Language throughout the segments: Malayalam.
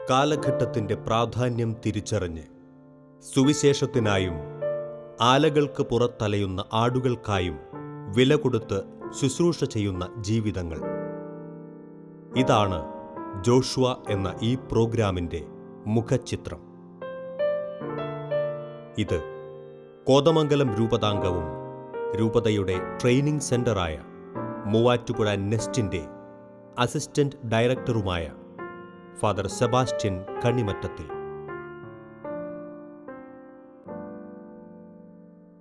കാലഘട്ടത്തിൻ്റെ പ്രാധാന്യം തിരിച്ചറിഞ്ഞ് സുവിശേഷത്തിനായും ആലകൾക്ക് പുറത്തലയുന്ന ആടുകൾക്കായും വില കൊടുത്ത് ശുശ്രൂഷ ചെയ്യുന്ന ജീവിതങ്ങൾ. ഇതാണ് ജോഷുവ എന്ന ഈ പ്രോഗ്രാമിൻ്റെ മുഖചിത്രം. ഇത് കോതമംഗലം രൂപതാംഗവും രൂപതയുടെ ട്രെയിനിംഗ് സെന്ററായ മൂവാറ്റുപുഴ നെസ്റ്റിൻ്റെ അസിസ്റ്റന്റ് ഡയറക്ടറുമായ ഫാദർ സെബാസ്റ്റ്യൻ കണ്ണിമറ്റത്തിൽ.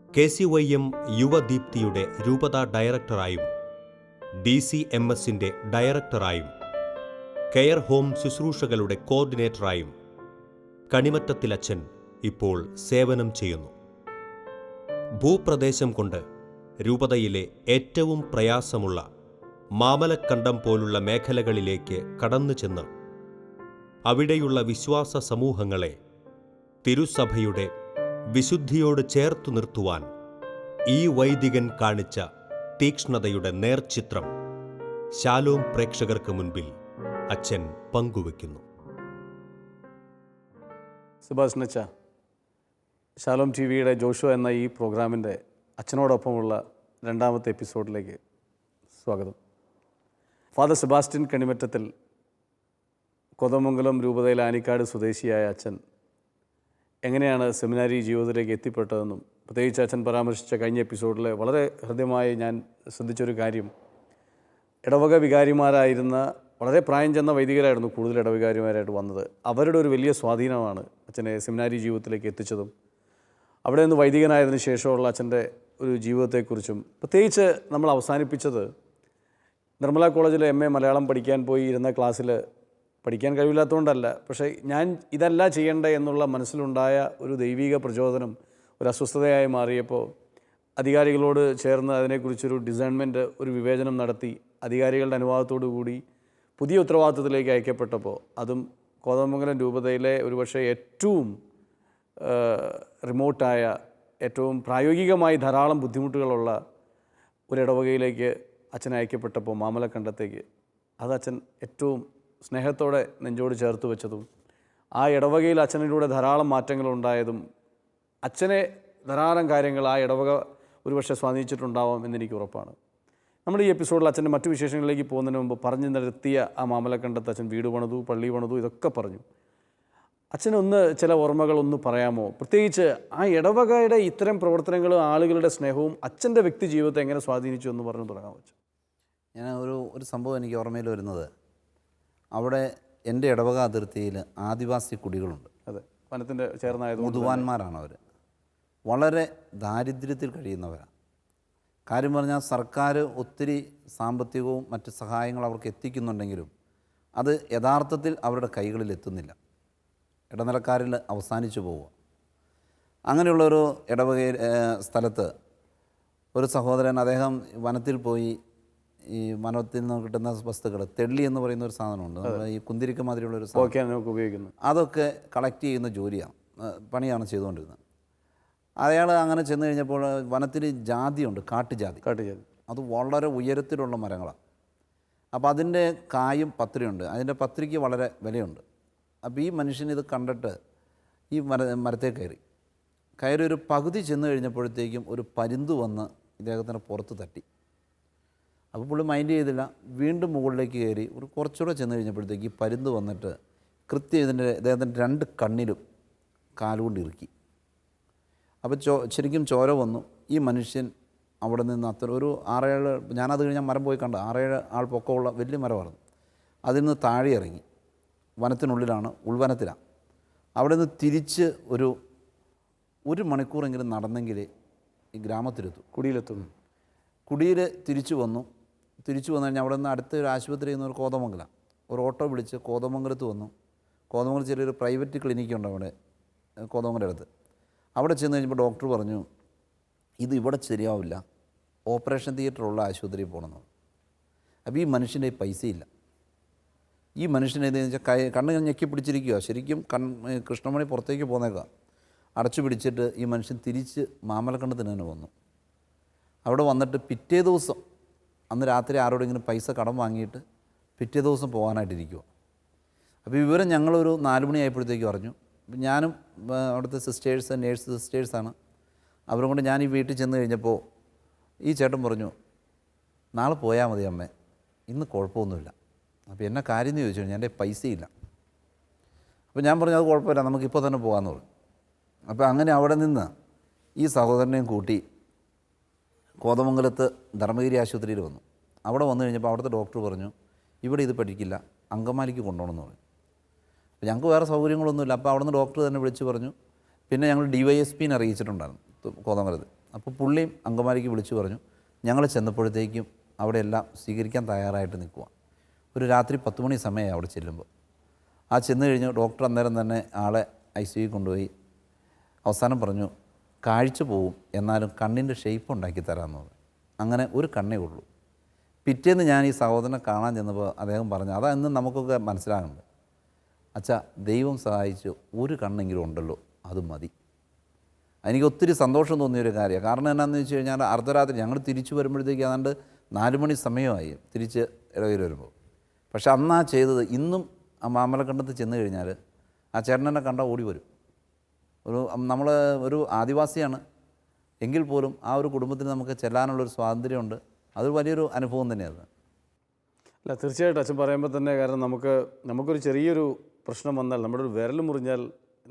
KCYM യുവദീപ്തിയുടെ രൂപതാ ഡയറക്ടറായും DCMSന്റെ ഡയറക്ടറായും കെയർ ഹോം ശുശ്രൂഷകളുടെ കോർഡിനേറ്ററായും കണിമറ്റത്തിലച്ചൻ ഇപ്പോൾ സേവനം ചെയ്യുന്നു. ഭൂപ്രദേശം കൊണ്ട് രൂപതയിലെ ഏറ്റവും പ്രയാസമുള്ള മാമലക്കണ്ടം പോലുള്ള മേഖലകളിലേക്ക് കടന്നു ചെന്ന് അവിടെയുള്ള വിശ്വാസ സമൂഹങ്ങളെ തിരുസഭയുടെ വിശുദ്ധിയോട് ചേർത്തു നിർത്തുവാൻ ഈ വൈദികൻ കാണിച്ച തീക്ഷ്ണതയുടെ നേർചിത്രം ശാലോം പ്രേക്ഷകർക്ക് മുൻപിൽ അച്ഛൻ പങ്കുവയ്ക്കുന്നു. സെബാസ്റ്റ്യൻ അച്ഛാ, ശാലോം TV-യുടെ ജോഷുവ എന്ന ഈ പ്രോഗ്രാമിൻ്റെ അച്ഛനോടൊപ്പമുള്ള രണ്ടാമത്തെ എപ്പിസോഡിലേക്ക് സ്വാഗതം. ഫാദർ സെബാസ്റ്റ്യൻ കണിമറ്റത്തിൽ, കോതമംഗലം രൂപതയിലെ ആനിക്കാട് സ്വദേശിയായ അച്ഛൻ എങ്ങനെയാണ് സെമിനാരി ജീവിതത്തിലേക്ക് എത്തിപ്പെട്ടതെന്നും പ്രത്യേകിച്ച് അച്ഛൻ പരാമർശിച്ച കഴിഞ്ഞ എപ്പിസോഡിൽ വളരെ ഹൃദ്യമായി ഞാൻ ശ്രദ്ധിച്ചൊരു കാര്യം, ഇടവക വികാരിമാരായിരുന്ന വളരെ പ്രായം ചെന്ന വൈദികരായിരുന്നു കൂടുതൽ ഇടവികാരിമാരായിട്ട് വന്നത്. അവരുടെ ഒരു വലിയ സ്വാധീനമാണ് അച്ഛനെ സെമിനാരി ജീവിതത്തിലേക്ക് എത്തിച്ചതും അവിടെ നിന്ന് വൈദികനായതിനു ശേഷമുള്ള അച്ഛൻ്റെ ഒരു ജീവിതത്തെക്കുറിച്ചും. പ്രത്യേകിച്ച് നമ്മൾ അവസാനിപ്പിച്ചത് നിർമ്മല കോളേജിൽ MA മലയാളം പഠിക്കാൻ പോയി ഇരുന്ന ക്ലാസ്സിൽ, പഠിക്കാൻ കഴിവില്ലാത്തതുകൊണ്ടല്ല, പക്ഷേ ഞാൻ ഇതല്ല ചെയ്യേണ്ടത് എന്നുള്ള മനസ്സിലുണ്ടായ ഒരു ദൈവിക പ്രചോദനം ഒരു അസ്വസ്ഥതയായി മാറിയപ്പോൾ അധികാരികളോട് ചേർന്ന് അതിനെക്കുറിച്ചൊരു ഡിസൈൻമെൻറ്റ്, ഒരു വിവേചനം നടത്തി അധികാരികളുടെ അനുവാദത്തോടു കൂടി പുതിയ ഉത്തരവാദിത്തത്തിലേക്ക് അയക്കപ്പെട്ടപ്പോൾ, അതും കോതമംഗലം രൂപതയിലെ ഒരുപക്ഷെ ഏറ്റവും റിമോട്ടായ, ഏറ്റവും പ്രായോഗികമായി ധാരാളം ബുദ്ധിമുട്ടുകളുള്ള ഒരു ഇടവകയിലേക്ക് അച്ഛൻ അയക്കപ്പെട്ടപ്പോൾ, മാമലക്കണ്ടത്തേക്ക്, അത് അച്ഛൻ ഏറ്റവും സ്നേഹത്തോടെ നെഞ്ചോട് ചേർത്ത് വെച്ചതും ആ ഇടവകയിൽ അച്ഛനിലൂടെ ധാരാളം മാറ്റങ്ങളുണ്ടായതും അച്ഛനെ ധാരാളം കാര്യങ്ങൾ ആ ഇടവക ഒരുപക്ഷെ സ്വാധീനിച്ചിട്ടുണ്ടാവാം എന്നെനിക്ക് ഉറപ്പാണ്. നമ്മുടെ ഈ എപ്പിസോഡിൽ അച്ഛൻ്റെ മറ്റു വിശേഷങ്ങളിലേക്ക് പോകുന്നതിന് മുമ്പ് പറഞ്ഞു നിർത്തിയ ആ മാമലക്കണ്ടത്ത് അച്ഛൻ വീട് പണിതു, പള്ളി പണിതു, ഇതൊക്കെ പറഞ്ഞു. അച്ഛനൊന്ന് ചില ഓർമ്മകൾ ഒന്ന് പറയാമോ? പ്രത്യേകിച്ച് ആ ഇടവകയുടെ ഇത്തരം പ്രവർത്തനങ്ങളും ആളുകളുടെ സ്നേഹവും അച്ഛൻ്റെ വ്യക്തി ജീവിതത്തെ എങ്ങനെ സ്വാധീനിച്ചു എന്ന് പറഞ്ഞു തുടങ്ങാൻ വെച്ചു. ഞാൻ ഒരു സംഭവം എനിക്ക് ഓർമ്മയിൽ വരുന്നത്, അവിടെ എൻ്റെ ഇടവക അതിർത്തിയിൽ ആദിവാസി കുടികളുണ്ട്. അതെ, വനത്തിൻ്റെ ചേർന്നായത് മുതുവാന്മാരാണ് അവർ. വളരെ ദാരിദ്ര്യത്തിൽ കഴിയുന്നവരാണ്. കാര്യം പറഞ്ഞാൽ സർക്കാർ ഒത്തിരി സാമ്പത്തികവും മറ്റ് സഹായങ്ങൾ അവർക്ക് എത്തിക്കുന്നുണ്ടെങ്കിലും അത് യഥാർത്ഥത്തിൽ അവരുടെ കൈകളിൽ എത്തുന്നില്ല. ഇടനിലക്കാരിൽ അവസാനിച്ചു പോവുക. അങ്ങനെയുള്ളൊരു ഇടവക സ്ഥലത്ത് ഒരു സഹോദരൻ, അദ്ദേഹം വനത്തിൽ പോയി ഈ വനത്തിൽ നിന്ന് കിട്ടുന്ന വസ്തുക്കൾ, തെള്ളി എന്ന് പറയുന്ന ഒരു സാധനമുണ്ട്, നമ്മൾ ഈ കുന്തിരിക്ക മാതിരിയുള്ളൊരു സാധനം ഉപയോഗിക്കുന്നു, അതൊക്കെ കളക്ട് ചെയ്യുന്ന ജോലിയാണ്, പണിയാണ് ചെയ്തുകൊണ്ടിരുന്നത്. അയാൾ അങ്ങനെ ചെന്ന് കഴിഞ്ഞപ്പോൾ വനത്തിൽ ജാതിയുണ്ട്, കാട്ടുജാതി. അത് വളരെ ഉയരത്തിലുള്ള മരങ്ങളാണ്. അപ്പോൾ അതിൻ്റെ കായും പത്രിയുണ്ട്, അതിൻ്റെ പത്രിക്ക് വളരെ വിലയുണ്ട്. അപ്പോൾ ഈ മനുഷ്യൻ ഇത് കണ്ടിട്ട് ഈ മരത്തെ കയറി ഒരു പകുതി ചെന്ന് കഴിഞ്ഞപ്പോഴത്തേക്കും ഒരു പരുന്ത് വന്ന് ഇദ്ദേഹത്തിൻ്റെ പുറത്ത് തട്ടി. അപ്പോൾ പുള്ളി മൈൻഡ് ചെയ്തില്ല, വീണ്ടും മുകളിലേക്ക് കയറി ഒരു കുറച്ചുകൂടെ ചെന്ന് കഴിഞ്ഞപ്പോഴത്തേക്ക് ഈ പരുന്ത് വന്നിട്ട് കൃത്യം ഇദ്ദേഹത്തിൻ്റെ 2 കണ്ണിലും കാലുകൊണ്ട് ഇറുക്കി. അപ്പോൾ ശരിക്കും ചോര വന്നു. ഈ മനുഷ്യൻ അവിടെ നിന്ന് അത്ര ഒരു 6-7, ഞാനത് കഴിഞ്ഞാൽ മരം പോയി കണ്ട 6-7 ആൾ പൊക്കമുള്ള വലിയ മരമായിരുന്നു. അതിൽ നിന്ന് താഴെ ഇറങ്ങി, വനത്തിനുള്ളിലാണ്, ഉൾവനത്തിലാണ്. അവിടെ നിന്ന് തിരിച്ച് ഒരു മണിക്കൂറെങ്കിലും നടന്നെങ്കിൽ ഈ ഗ്രാമത്തിലെത്തും, കുടിയിൽ തിരിച്ചു വന്നു കഴിഞ്ഞാൽ അവിടെ നിന്ന് അടുത്ത ഒരു ആശുപത്രി ചെയ്യുന്ന ഒരു കോതമംഗലം, ഒരു ഓട്ടോ വിളിച്ച് കോതമംഗലത്ത് വന്നു. കോതമംഗലം ചെറിയൊരു പ്രൈവറ്റ് ക്ലിനിക്കുണ്ട് അവിടെ കോതമംഗലം അടുത്ത്. അവിടെ ചെന്ന് കഴിഞ്ഞപ്പോൾ ഡോക്ടർ പറഞ്ഞു, ഇത് ഇവിടെ ശരിയാവില്ല, ഓപ്പറേഷൻ തിയേറ്ററുള്ള ആശുപത്രിയിൽ പോകണമെന്ന്. അപ്പോൾ ഈ മനുഷ്യൻ്റെ പൈസയില്ല. ഈ മനുഷ്യനെ എന്ന് വെച്ചാൽ കണ്ണ് ഞെക്കി പിടിച്ചിരിക്കുക. ശരിക്കും കൃഷ്ണമണി പുറത്തേക്ക് പോന്നേക്കാം. അടച്ചു പിടിച്ചിട്ട് ഈ മനുഷ്യൻ തിരിച്ച് മാമലക്കണ്ടത്തിന് തന്നെ വന്നു. അവിടെ വന്നിട്ട് പിറ്റേ ദിവസം, അന്ന് രാത്രി ആരോടെങ്കിലും പൈസ കടം വാങ്ങിയിട്ട് പിറ്റേ ദിവസം പോകാനായിട്ടിരിക്കുക. അപ്പോൾ വിവരം ഞങ്ങളൊരു 4 മണിയായപ്പോഴത്തേക്കും അറിഞ്ഞു. അപ്പം ഞാനും അവിടുത്തെ സിസ്റ്റേഴ്സ്, നേഴ്സ് സിസ്റ്റേഴ്സാണ്, അവരും കൊണ്ട് ഞാൻ ഈ വീട്ടിൽ ചെന്ന് കഴിഞ്ഞപ്പോൾ ഈ ചേട്ടൻ പറഞ്ഞു, നാളെ പോയാൽ മതി അമ്മേ, ഇന്ന് കുഴപ്പമൊന്നുമില്ല. അപ്പോൾ എന്നെ കാര്യം എന്ന് ചോദിച്ചു കഴിഞ്ഞാൽ എൻ്റെ പൈസയില്ല. അപ്പോൾ ഞാൻ പറഞ്ഞു അത് കുഴപ്പമില്ല, നമുക്കിപ്പോൾ തന്നെ പോകാമെന്ന് പറഞ്ഞു. അപ്പോൾ അങ്ങനെ അവിടെ നിന്ന് ഈ സഹോദരനെയും കൂട്ടി കോതമംഗലത്ത് ധർമ്മഗിരി ആശുപത്രിയിൽ വന്നു. അവിടെ വന്നു കഴിഞ്ഞപ്പോൾ അവിടുത്തെ ഡോക്ടർ പറഞ്ഞു ഇവിടെ ഇത് പഠിക്കില്ല, അങ്കമാലിക്ക് കൊണ്ടുപോകണമെന്ന് പറഞ്ഞു. അപ്പോൾ ഞങ്ങൾക്ക് വേറെ സൗകര്യങ്ങളൊന്നുമില്ല. അപ്പോൾ അവിടെ നിന്ന് ഡോക്ടർ തന്നെ വിളിച്ച് പറഞ്ഞു. പിന്നെ ഞങ്ങൾ DYSPനെ അറിയിച്ചിട്ടുണ്ടായിരുന്നു കോതമംഗലത്ത്. അപ്പോൾ പുള്ളിയും അങ്കമാലിക്ക് വിളിച്ച് പറഞ്ഞു. ഞങ്ങൾ ചെന്നപ്പോഴത്തേക്കും അവിടെ എല്ലാം സ്വീകരിക്കാൻ തയ്യാറായിട്ട് നിൽക്കുക. ഒരു രാത്രി 10 മണി സമയമായി അവിടെ ചെല്ലുമ്പോൾ. ആ ചെന്ന് കഴിഞ്ഞ് ഡോക്ടർ അന്നേരം തന്നെ ആളെ ICU കൊണ്ടുപോയി. അവസാനം പറഞ്ഞു കാഴ്ച പോവും, എന്നാലും കണ്ണിൻ്റെ ഷേപ്പ് ഉണ്ടാക്കി തരാമെന്ന് പറഞ്ഞു. അങ്ങനെ ഒരു കണ്ണേ ഉള്ളൂ. പിറ്റേന്ന് ഞാൻ ഈ സഹോദരനെ കാണാൻ ചെന്നപ്പോൾ അദ്ദേഹം പറഞ്ഞു, അതാ ഇന്ന് നമുക്കൊക്കെ മനസ്സിലാകുന്നുണ്ട്, അച്ഛാ ദൈവം സഹായിച്ചു ഒരു കണ്ണെങ്കിലും ഉണ്ടല്ലോ, അത് മതി. എനിക്ക് ഒത്തിരി സന്തോഷം തോന്നിയൊരു കാര്യമാണ്. കാരണം എന്നാന്ന് വെച്ച് കഴിഞ്ഞാൽ അർദ്ധരാത്രി ഞങ്ങൾ തിരിച്ചു വരുമ്പോഴത്തേക്ക് ഏതാണ്ട് 4 മണി സമയമായി തിരിച്ച് ഇടവയിൽ വരുമ്പോൾ. പക്ഷെ അന്നാ ചെയ്തത്, ഇന്നും ആ മാമലക്കണ്ടത്ത് ചെന്ന് കഴിഞ്ഞാൽ ആ ചേട്ടനെന്നെ കണ്ടാൽ ഓടി വരും. നമ്മൾ ഒരു ആദിവാസിയാണ് എങ്കിൽ പോലും ആ ഒരു കുടുംബത്തിന് നമുക്ക് ചെല്ലാനുള്ളൊരു സ്വാതന്ത്ര്യമുണ്ട്. അത് വലിയൊരു അനുഭവം തന്നെയാണ്. അല്ല, തീർച്ചയായിട്ടും അച്ഛൻ പറയുമ്പോൾ തന്നെ, കാരണം നമുക്കൊരു ചെറിയൊരു പ്രശ്നം വന്നാൽ, നമ്മുടെ ഒരു വിരൽ മുറിഞ്ഞാൽ,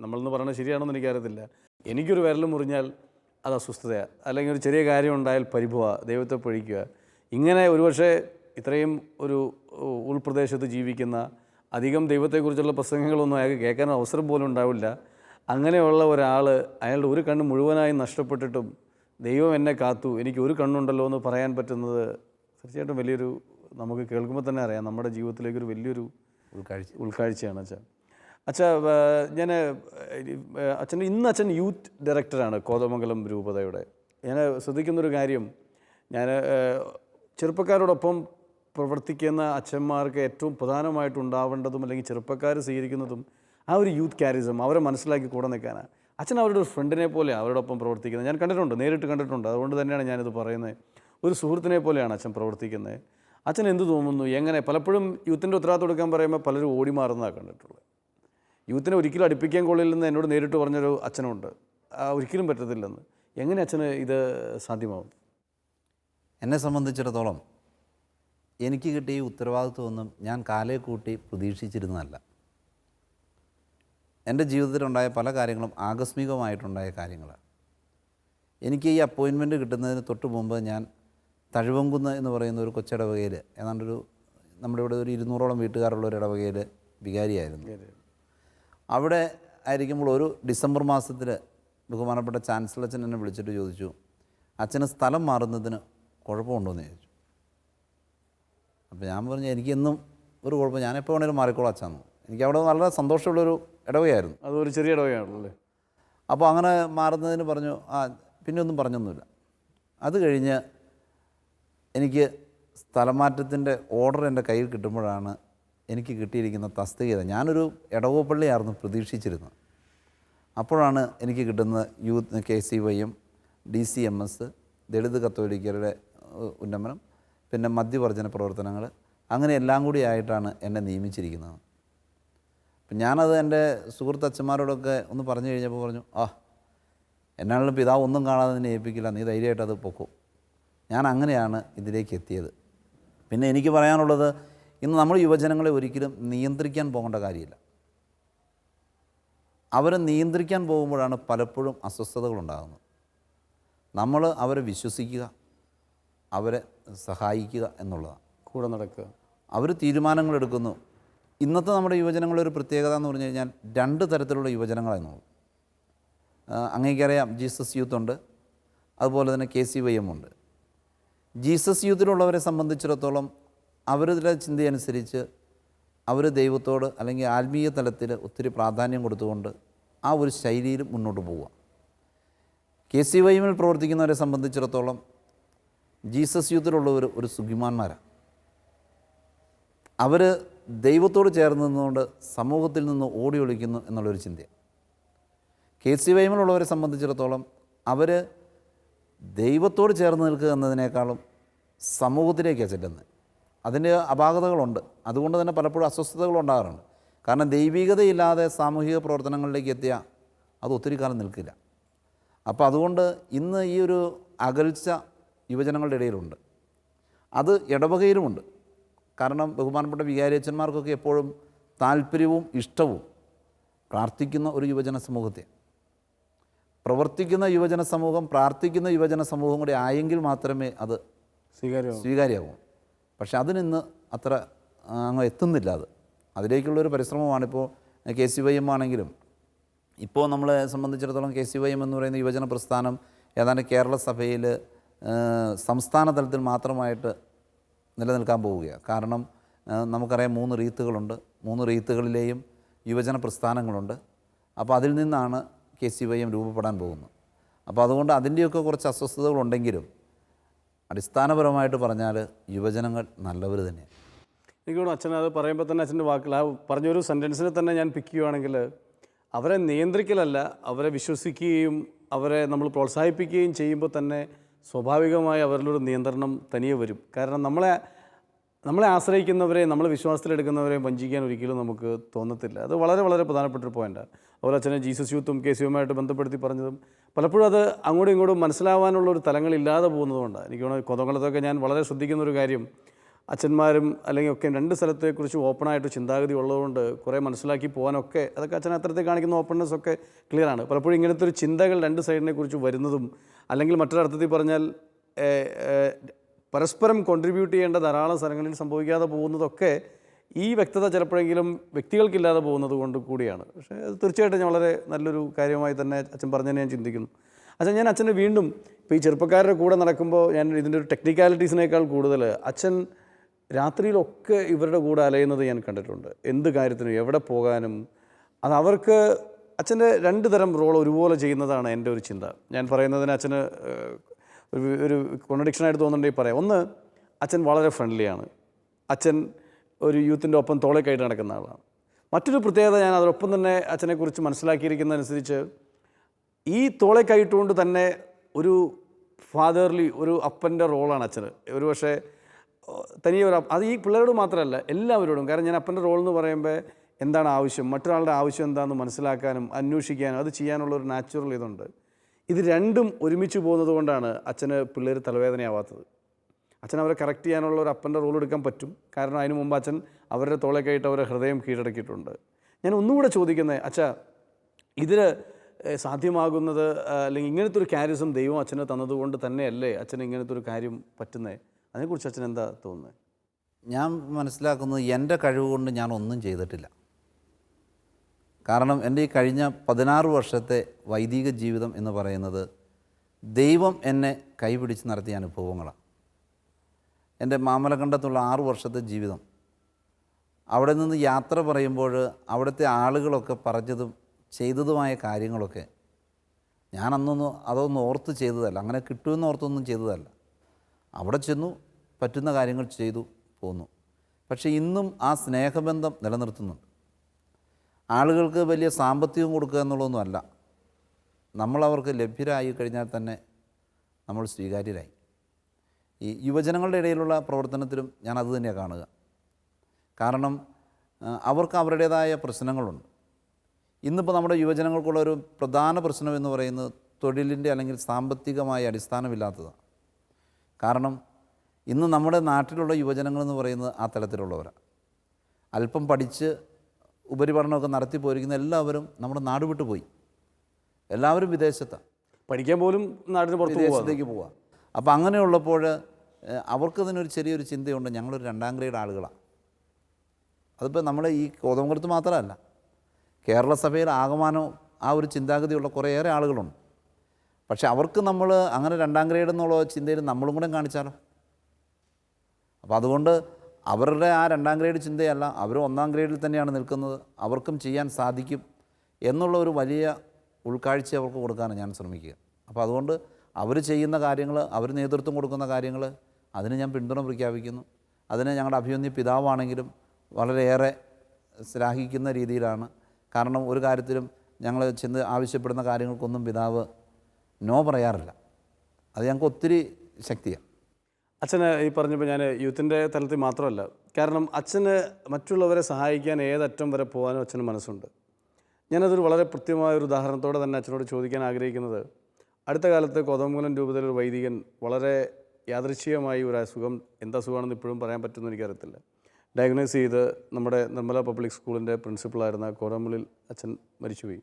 നമ്മളെന്ന് പറയുന്നത് ശരിയാണെന്ന് എനിക്കറിയത്തില്ല, എനിക്കൊരു വിരൽ മുറിഞ്ഞാൽ അത് അസ്വസ്ഥതയാണ്, അല്ലെങ്കിൽ ഒരു ചെറിയ കാര്യം ഉണ്ടായാൽ പരിഭവ, ദൈവത്തെ പഴിക്കുക. ഇങ്ങനെ ഒരുപക്ഷെ ഇത്രയും ഒരു ഉൾപ്രദേശത്ത് ജീവിക്കുന്ന, അധികം ദൈവത്തെക്കുറിച്ചുള്ള പ്രസംഗങ്ങളൊന്നും അയാൾക്ക് കേൾക്കാൻ അവസരം പോലും ഉണ്ടാവില്ല. അങ്ങനെയുള്ള ഒരാൾ, അയാളുടെ ഒരു കണ്ണ് മുഴുവനായി നഷ്ടപ്പെട്ടിട്ടും ദൈവം എന്നെ കാത്തു, എനിക്ക് ഒരു കണ്ണുണ്ടല്ലോ എന്ന് പറയാൻ പറ്റുന്നത് തീർച്ചയായിട്ടും വലിയൊരു, നമുക്ക് കേൾക്കുമ്പോൾ തന്നെ അറിയാം, നമ്മുടെ ജീവിതത്തിലേക്കൊരു വലിയൊരു ഉൾക്കാഴ്ചയാണ് അച്ഛാ. ഞാൻ ഇന്ന് അച്ഛൻ യൂത്ത് ഡയറക്ടറാണ് കോതമംഗലം രൂപതയുടെ. ഞാൻ ശ്രദ്ധിക്കുന്നൊരു കാര്യം, ഞാൻ ചെറുപ്പക്കാരോടൊപ്പം പ്രവർത്തിക്കുന്ന അച്ഛന്മാർക്ക് ഏറ്റവും പ്രധാനമായിട്ടുണ്ടാവേണ്ടതും, അല്ലെങ്കിൽ ചെറുപ്പക്കാർ സ്വീകരിക്കുന്നതും ആ ഒരു യൂത്ത് കാരിസം, അവരെ മനസ്സിലാക്കി കൂടെ നിൽക്കാനാണ്. അച്ഛൻ അവരുടെ ഒരു ഫ്രണ്ടിനെ പോലെ അവരോടൊപ്പം പ്രവർത്തിക്കുന്നത് ഞാൻ കണ്ടിട്ടുണ്ട്, നേരിട്ട് കണ്ടിട്ടുണ്ട്. അതുകൊണ്ട് തന്നെയാണ് ഞാനിത് പറയുന്നത്. ഒരു സുഹൃത്തിനെ പോലെയാണ് അച്ഛൻ പ്രവർത്തിക്കുന്നത്. അച്ഛൻ എന്ത് തോന്നുന്നു, എങ്ങനെ? പലപ്പോഴും യൂത്തിൻ്റെ ഉത്തരവാദിത്തം എടുക്കാൻ പറയുമ്പോൾ പലരും ഓടി മാറുന്നതാണ് കണ്ടിട്ടുള്ളത്. യൂത്തിനെ ഒരിക്കലും അടുപ്പിക്കാൻ കൊള്ളില്ലെന്ന് എന്നോട് നേരിട്ട് പറഞ്ഞൊരു അച്ഛനുണ്ട്. ഒരിക്കലും പറ്റത്തില്ലെന്ന്. എങ്ങനെ അച്ഛന് ഇത് സാധ്യമാവും? എന്നെ സംബന്ധിച്ചിടത്തോളം എനിക്ക് കിട്ടിയ ഈ ഉത്തരവാദിത്വമൊന്നും ഞാൻ കാലേ കൂട്ടി പ്രതീക്ഷിച്ചിരുന്നതല്ല. എൻ്റെ ജീവിതത്തിലുണ്ടായ പല കാര്യങ്ങളും ആകസ്മികമായിട്ടുണ്ടായ കാര്യങ്ങളാണ്. എനിക്ക് ഈ അപ്പോയിൻമെൻറ്റ് കിട്ടുന്നതിന് തൊട്ട് മുമ്പ് ഞാൻ തഴുവങ്കുന്ന് എന്ന് പറയുന്ന ഒരു കൊച്ചിടവകയിൽ, ഏതാണ്ടൊരു നമ്മുടെ ഇവിടെ ഒരു 200ഓളം വീട്ടുകാരുള്ള ഒരു ഇടവകയിൽ വികാരിയായിരുന്നു. അവിടെ ആയിരിക്കുമ്പോൾ ഒരു ഡിസംബർ മാസത്തിൽ ബഹുമാനപ്പെട്ട ചാൻസലർ അച്ഛൻ എന്നെ വിളിച്ചിട്ട് ചോദിച്ചു, അച്ഛന് സ്ഥലം മാറുന്നതിന് കുഴപ്പമുണ്ടോ എന്ന് ചോദിച്ചു. അപ്പോൾ ഞാൻ പറഞ്ഞു എനിക്കെന്നും ഒരു കുഴപ്പം, ഞാനെപ്പോൾ വേണേലും മാറിക്കോളാം അച്ഛാന്ന്. എനിക്കവിടെ വളരെ സന്തോഷമുള്ളൊരു ഇടവകയായിരുന്നു. അതൊരു ചെറിയ ഇടവകയാണല്ലേ. അപ്പോൾ അങ്ങനെ മാറുന്നതിന് പറഞ്ഞു. പിന്നെ ഒന്നും പറഞ്ഞൊന്നുമില്ല. അത് കഴിഞ്ഞ് എനിക്ക് സ്ഥലം മാറ്റത്തിൻ്റെ ഓർഡർ എൻ്റെ കയ്യിൽ കിട്ടുമ്പോഴാണ് എനിക്ക് കിട്ടിയിരിക്കുന്ന തസ്തികത. ഞാനൊരു ഇടവപ്പള്ളിയായിരുന്നു പ്രതീക്ഷിച്ചിരുന്നത്. അപ്പോഴാണ് എനിക്ക് കിട്ടുന്ന യൂത്ത് KCYM, DCMS, ദളിത് കത്തോലിക്കരുടെ ഉന്നമനം, പിന്നെ മദ്യവർജന പ്രവർത്തനങ്ങൾ, അങ്ങനെ എല്ലാം കൂടി ആയിട്ടാണ് എന്നെ നിയമിച്ചിരിക്കുന്നത്. അപ്പം ഞാനത് എൻ്റെ സുഹൃത്ത് അച്ഛന്മാരോടൊക്കെ ഒന്ന് പറഞ്ഞു കഴിഞ്ഞപ്പോൾ പറഞ്ഞു, എന്നാണെങ്കിലും പിതാവ് ഒന്നും കാണാതെ നിന്നെ ഏൽപ്പിക്കില്ല, നീ ധൈര്യമായിട്ട് അത് പൊക്കും. ഞാൻ അങ്ങനെയാണ് ഇതിലേക്ക് എത്തിയത്. പിന്നെ എനിക്ക് പറയാനുള്ളത്, ഇന്ന് നമ്മൾ യുവജനങ്ങളെ ഒരിക്കലും നിയന്ത്രിക്കാൻ പോകേണ്ട കാര്യമില്ല. അവരെ നിയന്ത്രിക്കാൻ പോകുമ്പോഴാണ് പലപ്പോഴും അസ്വസ്ഥതകളുണ്ടാകുന്നത്. നമ്മൾ അവരെ വിശ്വസിക്കുക, അവരെ സഹായിക്കുക എന്നുള്ളതാണ്. കൂടെ നടക്കുക. അവർ തീരുമാനങ്ങളെടുക്കുന്നു. ഇന്നത്തെ നമ്മുടെ യുവജനങ്ങളുടെ ഒരു പ്രത്യേകത എന്ന് പറഞ്ഞു കഴിഞ്ഞാൽ 2 തരത്തിലുള്ള യുവജനങ്ങളായിരുന്നു. അങ്ങേക്കറിയാം, ജീസസ് യൂത്ത് ഉണ്ട്, അതുപോലെ തന്നെ KCYM ഉണ്ട്. ജീസസ് യൂത്തിലുള്ളവരെ സംബന്ധിച്ചിടത്തോളം അവരുടെ ചിന്തയനുസരിച്ച് അവർ ദൈവത്തോട് അല്ലെങ്കിൽ ആത്മീയ തലത്തിൽ ഒത്തിരി പ്രാധാന്യം കൊടുത്തുകൊണ്ട് ആ ഒരു ശൈലിയിൽ മുന്നോട്ട് പോവുക. KCYMൽ പ്രവർത്തിക്കുന്നവരെ സംബന്ധിച്ചിടത്തോളം ജീസസ് യൂത്തിലുള്ളവർ ഒരു സുഖിമാന്മാരാണ്. അവർ ദൈവത്തോട് ചേർന്ന് നിന്നുകൊണ്ട് സമൂഹത്തിൽ നിന്ന് ഓടി ഒളിക്കുന്നു എന്നുള്ളൊരു ചിന്തയാണ്. KCYMലുള്ളവരെ സംബന്ധിച്ചിടത്തോളം അവർ ദൈവത്തോട് ചേർന്ന് നിൽക്കുക എന്നതിനേക്കാളും സമൂഹത്തിലേക്കാണ് ചെല്ലുന്നത്. അതിൻ്റെ അപാകതകളുണ്ട്. അതുകൊണ്ട് തന്നെ പലപ്പോഴും അസ്വസ്ഥതകളുണ്ടാകാറുണ്ട്. കാരണം ദൈവികതയില്ലാതെ സാമൂഹിക പ്രവർത്തനങ്ങളിലേക്ക് എത്തിയാൽ അത് ഒത്തിരി കാലം നിൽക്കില്ല. അപ്പോൾ അതുകൊണ്ട് ഇന്ന് ഈ ഒരു അകൽച്ച യുവജനങ്ങളുടെ ഇടയിലുണ്ട്. അത് ഇടവകയിലുമുണ്ട്. കാരണം ബഹുമാനപ്പെട്ട വികാരിയച്ചന്മാർക്കൊക്കെ എപ്പോഴും താല്പര്യവും ഇഷ്ടവും പ്രാർത്ഥിക്കുന്ന ഒരു യുവജന സമൂഹത്തെ, പ്രവർത്തിക്കുന്ന യുവജന സമൂഹം, പ്രാർത്ഥിക്കുന്ന യുവജന സമൂഹം കൂടി ആയെങ്കിൽ മാത്രമേ അത് സ്വീകാര്യമാകും. പക്ഷെ അതിനിന്ന് അത്ര അങ്ങ് എത്തുന്നില്ല. അതിലേക്കുള്ളൊരു പരിശ്രമമാണിപ്പോൾ KCYM ആണെങ്കിലും. ഇപ്പോൾ നമ്മളെ സംബന്ധിച്ചിടത്തോളം KCYM എന്ന് പറയുന്ന യുവജന പ്രസ്ഥാനം ഏതാണ്ട് കേരള സഭയിൽ സംസ്ഥാന തലത്തിൽ മാത്രമായിട്ട് നിലനിൽക്കാൻ പോവുകയാണ്. കാരണം നമുക്കറിയാം 3 റീത്തുകളുണ്ട്. 3 റീത്തുകളിലെയും യുവജന പ്രസ്ഥാനങ്ങളുണ്ട്. അപ്പോൾ അതിൽ നിന്നാണ് KCYM രൂപപ്പെടാൻ പോകുന്നത്. അപ്പോൾ അതുകൊണ്ട് അതിൻ്റെയൊക്കെ കുറച്ച് അസ്വസ്ഥതകളുണ്ടെങ്കിലും അടിസ്ഥാനപരമായിട്ട് പറഞ്ഞാൽ യുവജനങ്ങൾ നല്ലവർ തന്നെയാണ്. എനിക്ക് തോന്നുന്നു അച്ഛൻ അത് പറയുമ്പോൾ തന്നെ അച്ഛൻ്റെ വാക്കുകൾ, ആ പറഞ്ഞൊരു സെൻറ്റൻസിനെ തന്നെ ഞാൻ പിക്ക് ചെയ്യുകയാണെങ്കിൽ, അവരെ നിയന്ത്രിക്കലല്ല, അവരെ വിശ്വസിക്കുകയും അവരെ നമ്മൾ പ്രോത്സാഹിപ്പിക്കുകയും ചെയ്യുമ്പോൾ തന്നെ സ്വാഭാവികമായി അവരിലൊരു നിയന്ത്രണം തനിയെ വരും. കാരണം നമ്മളെ ആശ്രയിക്കുന്നവരെ, നമ്മളെ വിശ്വാസത്തിലെടുക്കുന്നവരെ വഞ്ചിക്കാൻ ഒരിക്കലും നമുക്ക് തോന്നത്തില്ല. അത് വളരെ വളരെ പ്രധാനപ്പെട്ടൊരു പോയിൻ്റാണ്. അതുപോലെ അച്ഛനെ ജീസസ് യൂത്തും KCYM ബന്ധപ്പെടുത്തി പറഞ്ഞതും പലപ്പോഴും അത് അങ്ങോട്ടും ഇങ്ങോട്ടും മനസ്സിലാവാനുള്ളൊരു തലങ്ങളില്ലാതെ പോകുന്നതുകൊണ്ടാണ്. എനിക്ക് തോന്നുന്നു കൊതകുളത്തൊക്കെ ഞാൻ വളരെ ശ്രദ്ധിക്കുന്നൊരു കാര്യം, അച്ഛന്മാരും അല്ലെങ്കിൽ ഒക്കെ 2 സ്ഥലത്തെക്കുറിച്ച് ഓപ്പണായിട്ട് ചിന്താഗതി ഉള്ളതുകൊണ്ട് കുറേ മനസ്സിലാക്കി പോകാനൊക്കെ അതൊക്കെ അച്ഛൻ അത്തരത്തിൽ കാണിക്കുന്ന ഓപ്പൺനെസ് ഒക്കെ ക്ലിയറാണ്. പലപ്പോഴും ഇങ്ങനത്തെ ഒരു ചിന്തകൾ 2 സൈഡിനെ കുറിച്ച് വരുന്നതും, അല്ലെങ്കിൽ മറ്റൊരർത്ഥത്തിൽ പറഞ്ഞാൽ പരസ്പരം കോൺട്രിബ്യൂട്ട് ചെയ്യേണ്ട ധാരാളം സ്ഥലങ്ങളിൽ സംഭവിക്കാതെ പോകുന്നതൊക്കെ ഈ വ്യക്തത ചിലപ്പോഴെങ്കിലും വ്യക്തികൾക്കില്ലാതെ പോകുന്നത് കൊണ്ട് കൂടിയാണ്. പക്ഷേ അത് തീർച്ചയായിട്ടും ഞാൻ വളരെ നല്ലൊരു കാര്യമായി തന്നെ അച്ഛൻ പറഞ്ഞതിനെ ഞാൻ ചിന്തിക്കുന്നു. ഞാൻ അച്ഛനെ വീണ്ടും ഇപ്പോൾ ഈ ചെറുപ്പക്കാരുടെ കൂടെ നടക്കുമ്പോൾ ഞാൻ ഇതിൻ്റെ ഒരു ടെക്നിക്കാലിറ്റീസിനേക്കാൾ കൂടുതൽ അച്ഛൻ രാത്രിയിലൊക്കെ ഇവരുടെ കൂടെ അലയുന്നത് ഞാൻ കണ്ടിട്ടുണ്ട്. എന്ത് കാര്യത്തിനും എവിടെ പോകാനും അത് അവർക്ക് അച്ഛൻ്റെ 2 തരം റോൾ ഒരുപോലെ ചെയ്യുന്നതാണ് എൻ്റെ ഒരു ചിന്ത. ഞാൻ പറയുന്നതിന് അച്ഛന് ഒരു കോൺട്രഡിക്ഷനായിട്ട് തോന്നുന്നുണ്ടെങ്കിൽ പറയാം. ഒന്ന്, അച്ഛൻ വളരെ ഫ്രണ്ട്ലിയാണ്. അച്ഛൻ ഒരു യൂത്തിൻ്റെ ഒപ്പം തോളേക്കായിട്ട് നടക്കുന്ന ആളാണ്. മറ്റൊരു പ്രത്യേകത ഞാൻ അതോടൊപ്പം തന്നെ അച്ഛനെക്കുറിച്ച് മനസ്സിലാക്കിയിരിക്കുന്നതനുസരിച്ച്, ഈ തോളേക്കായിട്ടുകൊണ്ട് തന്നെ ഒരു ഫാദർലി, ഒരു അപ്പൻ്റെ റോളാണ് അച്ഛന്. ഒരു പക്ഷേ തനിയെ അത് ഈ പിള്ളേരോട് മാത്രമല്ല എല്ലാവരോടും. കാരണം ഞാൻ അപ്പൻ്റെ റോൾ എന്ന് പറയുമ്പോൾ എന്താണ് ആവശ്യം, മറ്റൊരാളുടെ ആവശ്യം എന്താണെന്ന് മനസ്സിലാക്കാനും അന്വേഷിക്കാനും അത് ചെയ്യാനുള്ള ഒരു നാച്ചുറൽ ഇതുണ്ട്. ഇത് രണ്ടും ഒരുമിച്ച് പോകുന്നത് കൊണ്ടാണ് അച്ഛന് പിള്ളേർ തലവേദനയാവാത്തത്. അച്ഛൻ അവരെ കറക്റ്റ് ചെയ്യാനുള്ള ഒരു അപ്പൻ്റെ റോൾ എടുക്കാൻ പറ്റും. കാരണം അതിനു മുമ്പ് അച്ഛൻ അവരുടെ തോളേക്കായിട്ട് അവരുടെ ഹൃദയം കീഴടക്കിയിട്ടുണ്ട്. ഞാൻ ഒന്നുകൂടെ ചോദിക്കുന്നത്, അച്ഛാ, ഇതിൽ സാധ്യമാകുന്നത് അല്ലെങ്കിൽ ഇങ്ങനത്തെ ഒരു കാരിസം ദൈവം അച്ഛന് തന്നതുകൊണ്ട് തന്നെയല്ലേ അച്ഛന് ഇങ്ങനത്തെ ഒരു കാര്യം പറ്റുന്നത്? അതിനെക്കുറിച്ച് അച്ഛൻ എന്താ തോന്നുന്നത്? ഞാൻ മനസ്സിലാക്കുന്നത് എൻ്റെ കഴിവ് കൊണ്ട് ഞാൻ ഒന്നും ചെയ്തിട്ടില്ല. കാരണം എൻ്റെ ഈ കഴിഞ്ഞ 16 വർഷത്തെ വൈദിക ജീവിതം എന്ന് പറയുന്നത് ദൈവം എന്നെ കൈപിടിച്ച് നടത്തിയ അനുഭവങ്ങളാണ്. എൻ്റെ മാമലക്കണ്ടത്തുള്ള 6 വർഷത്തെ ജീവിതം, അവിടെ നിന്ന് യാത്ര പറയുമ്പോൾ അവിടുത്തെ ആളുകളൊക്കെ പറഞ്ഞതും ചെയ്തതുമായ കാര്യങ്ങളൊക്കെ ഞാൻ അതൊന്നും ഓർത്ത് ചെയ്തതല്ല, അങ്ങനെ കിട്ടുമെന്ന് ഓർത്തൊന്നും ചെയ്തതല്ല. അവിടെ ചെന്നു, പറ്റുന്ന കാര്യങ്ങൾ ചെയ്തു പോന്നു. പക്ഷേ ഇന്നും ആ സ്നേഹബന്ധം നിലനിർത്തുന്നുണ്ട്. ആളുകൾക്ക് വലിയ സാമ്പത്തികം കൊടുക്കുക എന്നുള്ളതൊന്നുമല്ല. നമ്മളവർക്ക് ലഭ്യരായി കഴിഞ്ഞാൽ തന്നെ നമ്മൾ സ്വീകാര്യരായി. ഈ യുവജനങ്ങളുടെ ഇടയിലുള്ള പ്രവർത്തനത്തിലും ഞാൻ അത് തന്നെയാണ് കാണുക. കാരണം അവർക്ക് അവരുടേതായ പ്രശ്നങ്ങളുണ്ട്. ഇന്നിപ്പോൾ നമ്മുടെ യുവജനങ്ങൾക്കുള്ളൊരു പ്രധാന പ്രശ്നം എന്ന് പറയുന്നത് തൊഴിലിൻ്റെ അല്ലെങ്കിൽ സാമ്പത്തികമായ അടിസ്ഥാനമില്ലാത്തതാണ്. കാരണം ഇന്ന് നമ്മുടെ നാട്ടിലുള്ള യുവജനങ്ങളെന്ന് പറയുന്നത് ആ തലത്തിലുള്ളവരാണ്. അല്പം പഠിച്ച് ഉപരിപഠനമൊക്കെ നടത്തി പോയിരിക്കുന്ന എല്ലാവരും നമ്മുടെ നാട് വിട്ടു പോയി. എല്ലാവരും വിദേശത്താണ്, പഠിക്കാൻ പോലും നാടിന് പുറത്ത് വിദേശത്തേക്ക് പോവുക. അപ്പോൾ അങ്ങനെയുള്ളപ്പോൾ അവർക്കതിനൊരു ചെറിയൊരു ചിന്തയുണ്ട്, ഞങ്ങളൊരു 2ാം ഗ്രേഡ് ആളുകളാണ്. അതിപ്പോൾ നമ്മൾ ഈ കോതമംഗലത്ത് മാത്രമല്ല, കേരള സഭയിൽ ആകമാനം ആ ഒരു ചിന്താഗതിയുള്ള കുറേയേറെ ആളുകളുണ്ട്. പക്ഷെ അവർക്ക് നമ്മൾ അങ്ങനെ 2ാം ഗ്രേഡ് എന്നുള്ള ചിന്തയിൽ നമ്മളും കൂടെ കാണിച്ചാലോ? അപ്പോൾ അതുകൊണ്ട് അവരുടെ ആ 2ാം ഗ്രേഡ് ചിന്തയല്ല, അവർ 1ാം ഗ്രേഡിൽ തന്നെയാണ് നിൽക്കുന്നത്, അവർക്കും ചെയ്യാൻ സാധിക്കും എന്നുള്ള ഒരു വലിയ ഉൾക്കാഴ്ച അവർക്ക് കൊടുക്കാനാണ് ഞാൻ ശ്രമിക്കുക. അപ്പോൾ അതുകൊണ്ട് അവർ ചെയ്യുന്ന കാര്യങ്ങൾ, അവർ നേതൃത്വം കൊടുക്കുന്ന കാര്യങ്ങൾ, അതിന് ഞാൻ പിന്തുണ പ്രഖ്യാപിക്കുന്നു. അതിന് ഞങ്ങളുടെ അഭിമന്യ പിതാവാണെങ്കിലും വളരെയേറെ ശ്ലാഘിക്കുന്ന രീതിയിലാണ്. കാരണം ഒരു കാര്യത്തിലും ഞങ്ങൾ ചെന്ന് ആവശ്യപ്പെടുന്ന കാര്യങ്ങൾക്കൊന്നും പിതാവ് നോ പറയാറില്ല. അത് ഞങ്ങൾക്ക് ഒത്തിരി ശക്തിയാണ്. അച്ഛന് ഈ പറഞ്ഞപ്പോൾ ഞാൻ യൂത്തിൻ്റെ തലത്തിൽ മാത്രമല്ല, കാരണം അച്ഛന് മറ്റുള്ളവരെ സഹായിക്കാൻ ഏതറ്റം വരെ പോകാനും അച്ഛന് മനസ്സുണ്ട്. ഞാനതൊരു വളരെ കൃത്യമായൊരു ഉദാഹരണത്തോടെ തന്നെ അച്ഛനോട് ചോദിക്കാൻ ആഗ്രഹിക്കുന്നത്, അടുത്ത കാലത്ത് കോതമംഗലം രൂപതയിലൊരു വൈദികൻ വളരെ യാദൃച്ഛികമായി ഒരു അസുഖം, എന്തസുഖമാണെന്ന് ഇപ്പോഴും പറയാൻ പറ്റുമെന്ന് എനിക്കറിയത്തില്ല, ഡയഗ്നോസ് ചെയ്ത് നമ്മുടെ നിർമ്മല പബ്ലിക് സ്കൂളിൻ്റെ പ്രിൻസിപ്പളായിരുന്ന കോരമ്പള്ളിൽ അച്ഛൻ മരിച്ചുപോയി.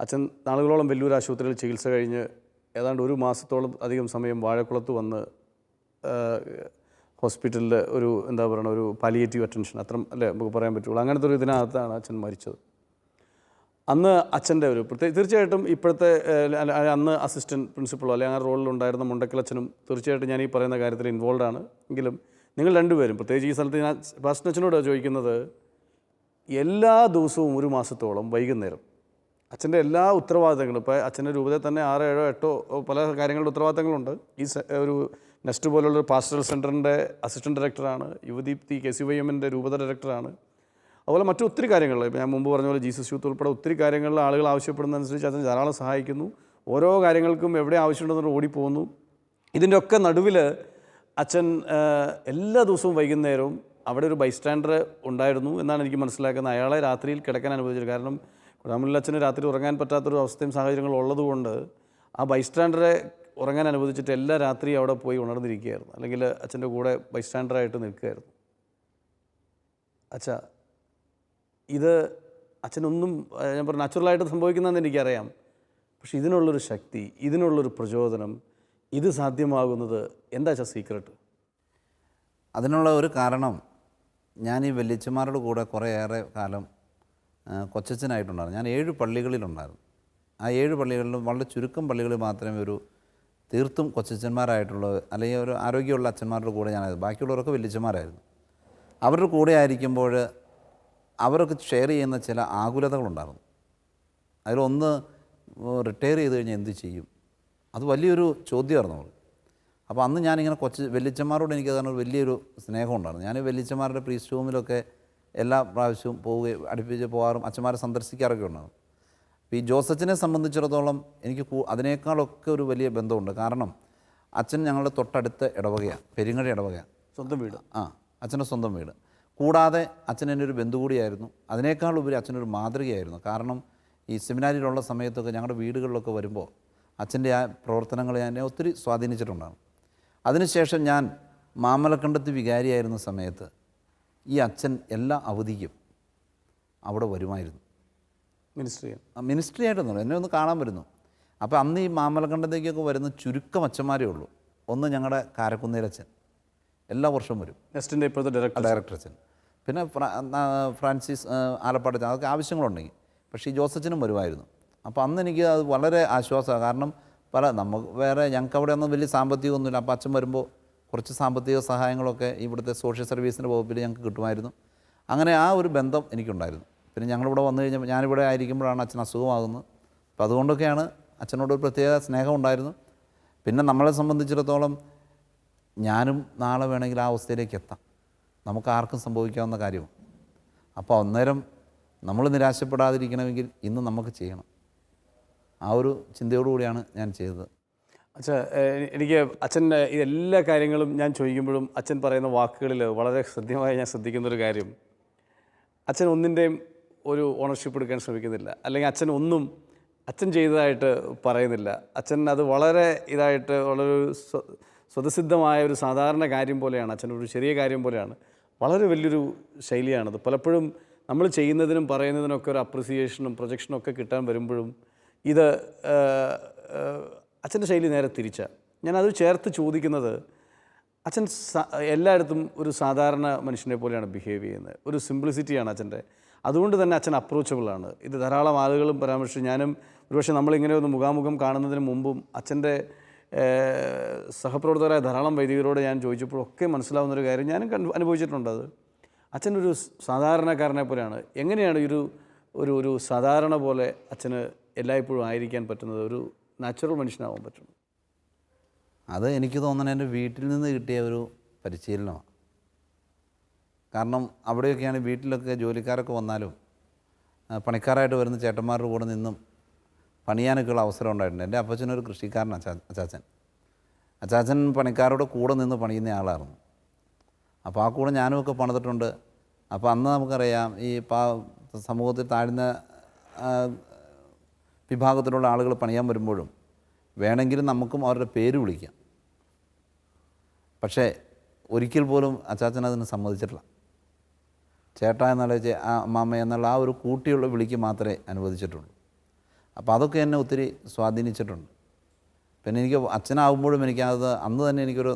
അച്ഛൻ നാളുകളോളം വെല്ലൂർ ആശുപത്രിയിൽ ചികിത്സ കഴിഞ്ഞ് ഏതാണ്ട് 1 മാസത്തോളം അധികം സമയം വാഴക്കുളത്ത് വന്ന് ഹോസ്പിറ്റലിൽ ഒരു എന്താ പറയുക, ഒരു പാലിയേറ്റീവ് അറ്റൻഷൻ അത്ര അല്ലേ നമുക്ക് പറയാൻ പറ്റുള്ളൂ. അങ്ങനത്തെ ഒരു ഇതിനകത്താണ് അച്ഛൻ മരിച്ചത്. അന്ന് അച്ഛൻ്റെ ഒരു തീർച്ചയായിട്ടും ഇപ്പോഴത്തെ അന്ന് അസിസ്റ്റൻറ്റ് പ്രിൻസിപ്പളോ അല്ലെങ്കിൽ ആ റോളിലുണ്ടായിരുന്ന മുണ്ടക്കലച്ഛനും തീർച്ചയായിട്ടും ഞാൻ ഈ പറയുന്ന കാര്യത്തിൽ ഇൻവോൾവ് ആണ്. എങ്കിലും നിങ്ങൾ രണ്ടുപേരും, പ്രത്യേകിച്ച് ഈ സ്ഥലത്ത് ഞാൻ പാസ്റ്റനച്ഛനോട് ചോദിക്കുന്നത്, എല്ലാ ദിവസവും 1 മാസത്തോളം വൈകുന്നേരം അച്ഛൻ്റെ എല്ലാ ഉത്തരവാദിത്തങ്ങളും, ഇപ്പോൾ അച്ഛൻ്റെ രൂപതയിൽ തന്നെ 6, 7, 8 പല കാര്യങ്ങളുടെ ഉത്തരവാദിത്തങ്ങളുണ്ട്. ഈ ഒരു നെസ്റ്റ് പോലുള്ളൊരു പാസ്റ്ററൽ സെൻറ്ററിൻ്റെ അസിസ്റ്റൻറ്റ് ഡയറക്ടറാണ്, യുവദീപ്തി KCYMൻ്റെ രൂപത ഡയറക്ടറാണ്. അതുപോലെ മറ്റു ഒത്തിരി കാര്യങ്ങൾ, ഇപ്പോൾ ഞാൻ മുമ്പ് പറഞ്ഞ പോലെ ജീസസ് യൂത്ത് ഉൾപ്പെടെ ഒത്തിരി കാര്യങ്ങളിൽ ആളുകൾ ആവശ്യപ്പെടുന്നതനുസരിച്ച് അച്ഛൻ ധാരാളം സഹായിക്കുന്നു. ഓരോ കാര്യങ്ങൾക്കും എവിടെ ആവശ്യമുണ്ടെന്ന് ഓടിപ്പോകുന്നു. ഇതിൻ്റെ ഒക്കെ നടുവിൽ അച്ഛൻ എല്ലാ ദിവസവും വൈകുന്നേരവും അവിടെ ഒരു ബൈസ്റ്റാൻഡർ ഉണ്ടായിരുന്നു എന്നാണ് എനിക്ക് മനസ്സിലാക്കുന്നത്. അയാളെ രാത്രിയിൽ കിടക്കാൻ അനുവദിച്ചത്. കാരണം കുടാമുള്ളിൽ അച്ഛന് രാത്രി ഉറങ്ങാൻ പറ്റാത്തൊരു അവസ്ഥയും സാഹചര്യങ്ങളും ഉള്ളതുകൊണ്ട് ആ ബൈസ്റ്റാൻഡറെ ഉറങ്ങാൻ അനുവദിച്ചിട്ട് എല്ലാ രാത്രിയും അവിടെ പോയി ഉണർന്നിരിക്കുകയായിരുന്നു, അല്ലെങ്കിൽ അച്ഛൻ്റെ കൂടെ ബൈസ്റ്റാൻഡറായിട്ട് നിൽക്കുകയായിരുന്നു. അച്ഛാ, ഇത് അച്ഛനൊന്നും ഞാൻ പറഞ്ഞു നാച്ചുറലായിട്ട് സംഭവിക്കുന്നതെന്ന് എനിക്കറിയാം. പക്ഷെ ഇതിനുള്ളൊരു ശക്തി, ഇതിനുള്ളൊരു പ്രചോദനം, ഇത് സാധ്യമാകുന്നത് എന്താ വെച്ചാൽ സീക്രട്ട്? അതിനുള്ള ഒരു കാരണം, ഞാൻ ഈ വല്യച്ഛന്മാരുടെ കൂടെ കുറേയേറെ കാലം കൊച്ചച്ഛനായിട്ടുണ്ടായിരുന്നു. ഞാൻ 7 പള്ളികളിലുണ്ടായിരുന്നു. ആ 7 പള്ളികളിലും വളരെ ചുരുക്കം പള്ളികളിൽ മാത്രമേ ഒരു തീർത്തും കൊച്ചച്ഛന്മാരായിട്ടുള്ള അല്ലെങ്കിൽ ഒരു ആരോഗ്യമുള്ള അച്ഛന്മാരുടെ കൂടെ ഞാനായിരുന്നു. ബാക്കിയുള്ളവരൊക്കെ വല്യച്ഛന്മാരായിരുന്നു. അവരുടെ കൂടെ ആയിരിക്കുമ്പോൾ അവരൊക്കെ ഷെയർ ചെയ്യുന്ന ചില ആകുലതകളുണ്ടായിരുന്നു. അതിലൊന്ന്, റിട്ടയർ ചെയ്ത് കഴിഞ്ഞാൽ എന്ത് ചെയ്യും? അത് വലിയൊരു ചോദ്യമായിരുന്നു അവർ. അപ്പോൾ അന്ന് ഞാനിങ്ങനെ വല്യച്ഛന്മാരോട് എനിക്ക് അതാണ് വലിയൊരു സ്നേഹം ഉണ്ടായിരുന്നു. ഞാൻ വല്യച്ഛന്മാരുടെ പ്രീസ്റ്റ് ഹോമിലൊക്കെ എല്ലാ പ്രാവശ്യവും പോവുകയും അടുപ്പിച്ച് പോകാറും അച്ഛന്മാരെ സന്ദർശിക്കാറൊക്കെ ഉണ്ടാകും. അപ്പോൾ ഈ ജോസച്ചനെ സംബന്ധിച്ചിടത്തോളം എനിക്ക് അതിനേക്കാളൊക്കെ ഒരു വലിയ ബന്ധമുണ്ട്. കാരണം അച്ഛൻ ഞങ്ങളുടെ തൊട്ടടുത്ത ഇടവകയാണ്, പെരിങ്ങഴി ഇടവകയാണ്, സ്വന്തം വീട്. അച്ഛൻ്റെ സ്വന്തം വീട്. കൂടാതെ അച്ഛൻ എൻ്റെ ഒരു ബന്ധു കൂടിയായിരുന്നു. അതിനേക്കാളുപരി അച്ഛനൊരു മാതൃകയായിരുന്നു. കാരണം ഈ സെമിനാരിയിലുള്ള സമയത്തൊക്കെ ഞങ്ങളുടെ വീടുകളിലൊക്കെ വരുമ്പോൾ അച്ഛൻ്റെ ആ പ്രവർത്തനങ്ങൾ എന്നെ ഒത്തിരി സ്വാധീനിച്ചിട്ടുണ്ടാകും. അതിനുശേഷം ഞാൻ മാമലക്കണ്ടത്ത് വികാരിയായിരുന്ന സമയത്ത് ഈ അച്ഛൻ എല്ലാ അവധിക്കും അവിടെ വരുമായിരുന്നു. മിനിസ്ട്രി ആയിട്ടൊന്നുമില്ല, എന്നെ ഒന്ന് കാണാൻ വരുന്നു. അപ്പോൾ അന്ന് ഈ മാമലക്കണ്ടത്തേക്കൊക്കെ വരുന്ന ചുരുക്കം അച്ഛന്മാരേ ഉള്ളൂ. ഒന്ന് ഞങ്ങളുടെ കാരക്കുന്നേലച്ഛൻ എല്ലാ വർഷവും വരും, നെസ്റ്റിൻ്റെ ഇപ്പോഴത്തെ ഡയറക്ടർ അച്ഛൻ. പിന്നെ ഫ്രാൻസിസ് ആലപ്പാട്, അതൊക്കെ ആവശ്യങ്ങളുണ്ടെങ്കിൽ. പക്ഷേ ഈ ജോസച്ചനും വരുമായിരുന്നു. അപ്പോൾ അന്ന് എനിക്ക് അത് വളരെ ആശ്വാസമാണ്. കാരണം നമുക്ക് ഞങ്ങൾക്ക് അവിടെ ഒന്നും വലിയ സാമ്പത്തികമൊന്നുമില്ല. അപ്പോൾ അച്ഛൻ വരുമ്പോൾ കുറച്ച് സാമ്പത്തിക സഹായങ്ങളൊക്കെ ഇവിടുത്തെ സോഷ്യൽ സർവീസിൻ്റെ വകുപ്പിൽ ഞങ്ങൾക്ക് കിട്ടുമായിരുന്നു. അങ്ങനെ ആ ഒരു ബന്ധം എനിക്കുണ്ടായിരുന്നു. പിന്നെ ഞങ്ങളിവിടെ വന്നു കഴിഞ്ഞപ്പോൾ, ഞാനിവിടെ ആയിരിക്കുമ്പോഴാണ് അച്ഛൻ അസുഖമാകുന്നത്. അപ്പോൾ അതുകൊണ്ടൊക്കെയാണ് അച്ഛനോടൊരു പ്രത്യേക സ്നേഹം ഉണ്ടായിരുന്നു. പിന്നെ നമ്മളെ സംബന്ധിച്ചിടത്തോളം ഞാനും നാളെ വേണമെങ്കിൽ ആ അവസ്ഥയിലേക്ക് എത്താം, നമുക്ക് ആർക്കും സംഭവിക്കാവുന്ന കാര്യമാണ്. അപ്പോൾ അന്നേരം നമ്മൾ നിരാശപ്പെടാതിരിക്കണമെങ്കിൽ ഇന്ന് നമുക്ക് ചെയ്യണം. ആ ഒരു ചിന്തയോടുകൂടിയാണ് ഞാൻ ചെയ്തത്. അച്ഛാ, എനിക്ക് അച്ഛൻ്റെ എല്ലാ കാര്യങ്ങളും ഞാൻ ചോദിക്കുമ്പോഴും അച്ഛൻ പറയുന്ന വാക്കുകളിൽ വളരെ ഹൃദ്യമായി ഞാൻ ശ്രദ്ധിക്കുന്നൊരു കാര്യം, അച്ഛൻ ഒന്നിൻ്റെയും ഒരു ഓണർഷിപ്പ് എടുക്കാൻ ശ്രമിക്കുന്നില്ല, അല്ലെങ്കിൽ അച്ഛൻ ചെയ്തതായിട്ട് പറയുന്നില്ല. അച്ഛൻ അത് വളരെ ഇതായിട്ട് വളരെ സ്വതസിദ്ധമായ ഒരു സാധാരണ കാര്യം പോലെയാണ്, അച്ഛനൊരു ചെറിയ കാര്യം പോലെയാണ്. വളരെ വലിയൊരു ശൈലിയാണത്. പലപ്പോഴും നമ്മൾ ചെയ്യുന്നതിനും പറയുന്നതിനൊക്കെ ഒരു അപ്രിസിയേഷനും പ്രൊജക്ഷനും ഒക്കെ കിട്ടാൻ വരുമ്പോഴും ഇത് അച്ഛൻ്റെ ശൈലി നേരെ തിരിച്ചാണ്. ഞാനത് ചേർത്ത് ചോദിക്കുന്നത്, അച്ഛൻ എല്ലായിടത്തും ഒരു സാധാരണ മനുഷ്യനെ പോലെയാണ് ബിഹേവ് ചെയ്യുന്നത്. ഒരു സിംപ്ലിസിറ്റിയാണ് അച്ഛൻ്റെ. അതുകൊണ്ട് തന്നെ അച്ഛൻ അപ്രോച്ചബിളാണ്. ഇത് ധാരാളം ആളുകളും പരാമർശിച്ചു. ഞാനും ഒരുപക്ഷെ നമ്മളിങ്ങനെ ഒന്ന് മുഖാമുഖം കാണുന്നതിന് മുമ്പും അച്ഛൻ്റെ സഹപ്രവർത്തകരായ ധാരാളം വൈദികരോട് ഞാൻ ചോദിച്ചപ്പോഴൊക്കെ മനസ്സിലാവുന്നൊരു കാര്യം ഞാനും അനുഭവിച്ചിട്ടുണ്ട്. അത് അച്ഛനൊരു സാധാരണക്കാരനെ പോലെയാണ്. എങ്ങനെയാണ് ഒരു സാധാരണ പോലെ അച്ഛന് എല്ലായ്പ്പോഴും ആയിരിക്കാൻ പറ്റുന്നത്, ഒരു നാച്ചുറൽ മനുഷ്യനാവാൻ പറ്റുന്നത്? അത് എനിക്ക് തോന്നുന്നത് എൻ്റെ വീട്ടിൽ നിന്ന് കിട്ടിയ ഒരു പരിശീലനമാണ്. കാരണം അവിടെയൊക്കെയാണ് വീട്ടിലൊക്കെ ജോലിക്കാരൊക്കെ വന്നാലും പണിക്കാരായിട്ട് വരുന്ന ചേട്ടന്മാരുടെ കൂടെ നിന്നും പണിയാനൊക്കെയുള്ള അവസരം ഉണ്ടായിട്ടുണ്ട്. എൻ്റെ അപ്പച്ചനൊരു കൃഷിക്കാരനാണ് അച്ചാച്ചൻ. അച്ചാച്ചൻ പണിക്കാരോട് കൂടെ നിന്ന് പണിയുന്ന ആളായിരുന്നു. അപ്പോൾ ആ കൂടെ ഞാനുമൊക്കെ പണിതിട്ടുണ്ട്. അപ്പോൾ അന്ന് നമുക്കറിയാം ഈ സമൂഹത്തിൽ താഴ്ന്ന വിഭാഗത്തിലുള്ള ആളുകൾ പണിയാൻ വരുമ്പോഴും വേണമെങ്കിലും നമുക്കും അവരുടെ പേര് വിളിക്കാം. പക്ഷേ ഒരിക്കൽ പോലും അച്ചാച്ചൻ അതിന് സമ്മതിച്ചിട്ടില്ല. ചേട്ടാ എന്നുള്ള മാമ എന്നുള്ള ആ ഒരു കൂട്ടിയുള്ള വിളിക്ക് മാത്രമേ അനുവദിച്ചിട്ടുള്ളൂ. അപ്പോൾ അതൊക്കെ എന്നെ ഒത്തിരി സ്വാധീനിച്ചിട്ടുണ്ട്. പിന്നെ എനിക്ക് അച്ഛനാകുമ്പോഴും എനിക്കത് അന്ന് തന്നെ എനിക്കൊരു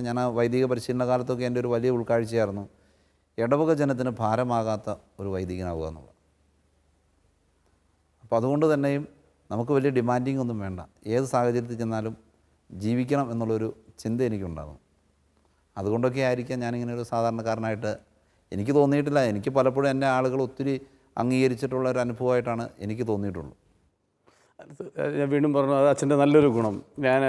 ഞാൻ ആ വൈദിക പരിശീലന കാലത്തൊക്കെ എൻ്റെ ഒരു വലിയ ഉൾക്കാഴ്ചയായിരുന്നു ഇടവക ജനത്തിന് ഭാരമാകാത്ത ഒരു വൈദികനാവുക എന്നുള്ളത്. അപ്പോൾ അതുകൊണ്ട് തന്നെയും നമുക്ക് വലിയ ഡിമാൻഡിങ് ഒന്നും വേണ്ട, ഏത് സാഹചര്യത്തിൽ ചെന്നാലും ജീവിക്കണം എന്നുള്ളൊരു ചിന്ത എനിക്കുണ്ടാകും. അതുകൊണ്ടൊക്കെ ആയിരിക്കാം ഞാനിങ്ങനെ ഒരു സാധാരണക്കാരനായിട്ട് എനിക്ക് തോന്നിയിട്ടില്ല. എനിക്ക് പലപ്പോഴും എന്നെ ആളുകൾ ഒത്തിരി അംഗീകരിച്ചിട്ടുള്ള ഒരു അനുഭവമായിട്ടാണ് എനിക്ക് തോന്നിയിട്ടുള്ളൂ. ഞാൻ വീണ്ടും പറഞ്ഞു, അത് അച്ഛൻ്റെ നല്ലൊരു ഗുണം. ഞാൻ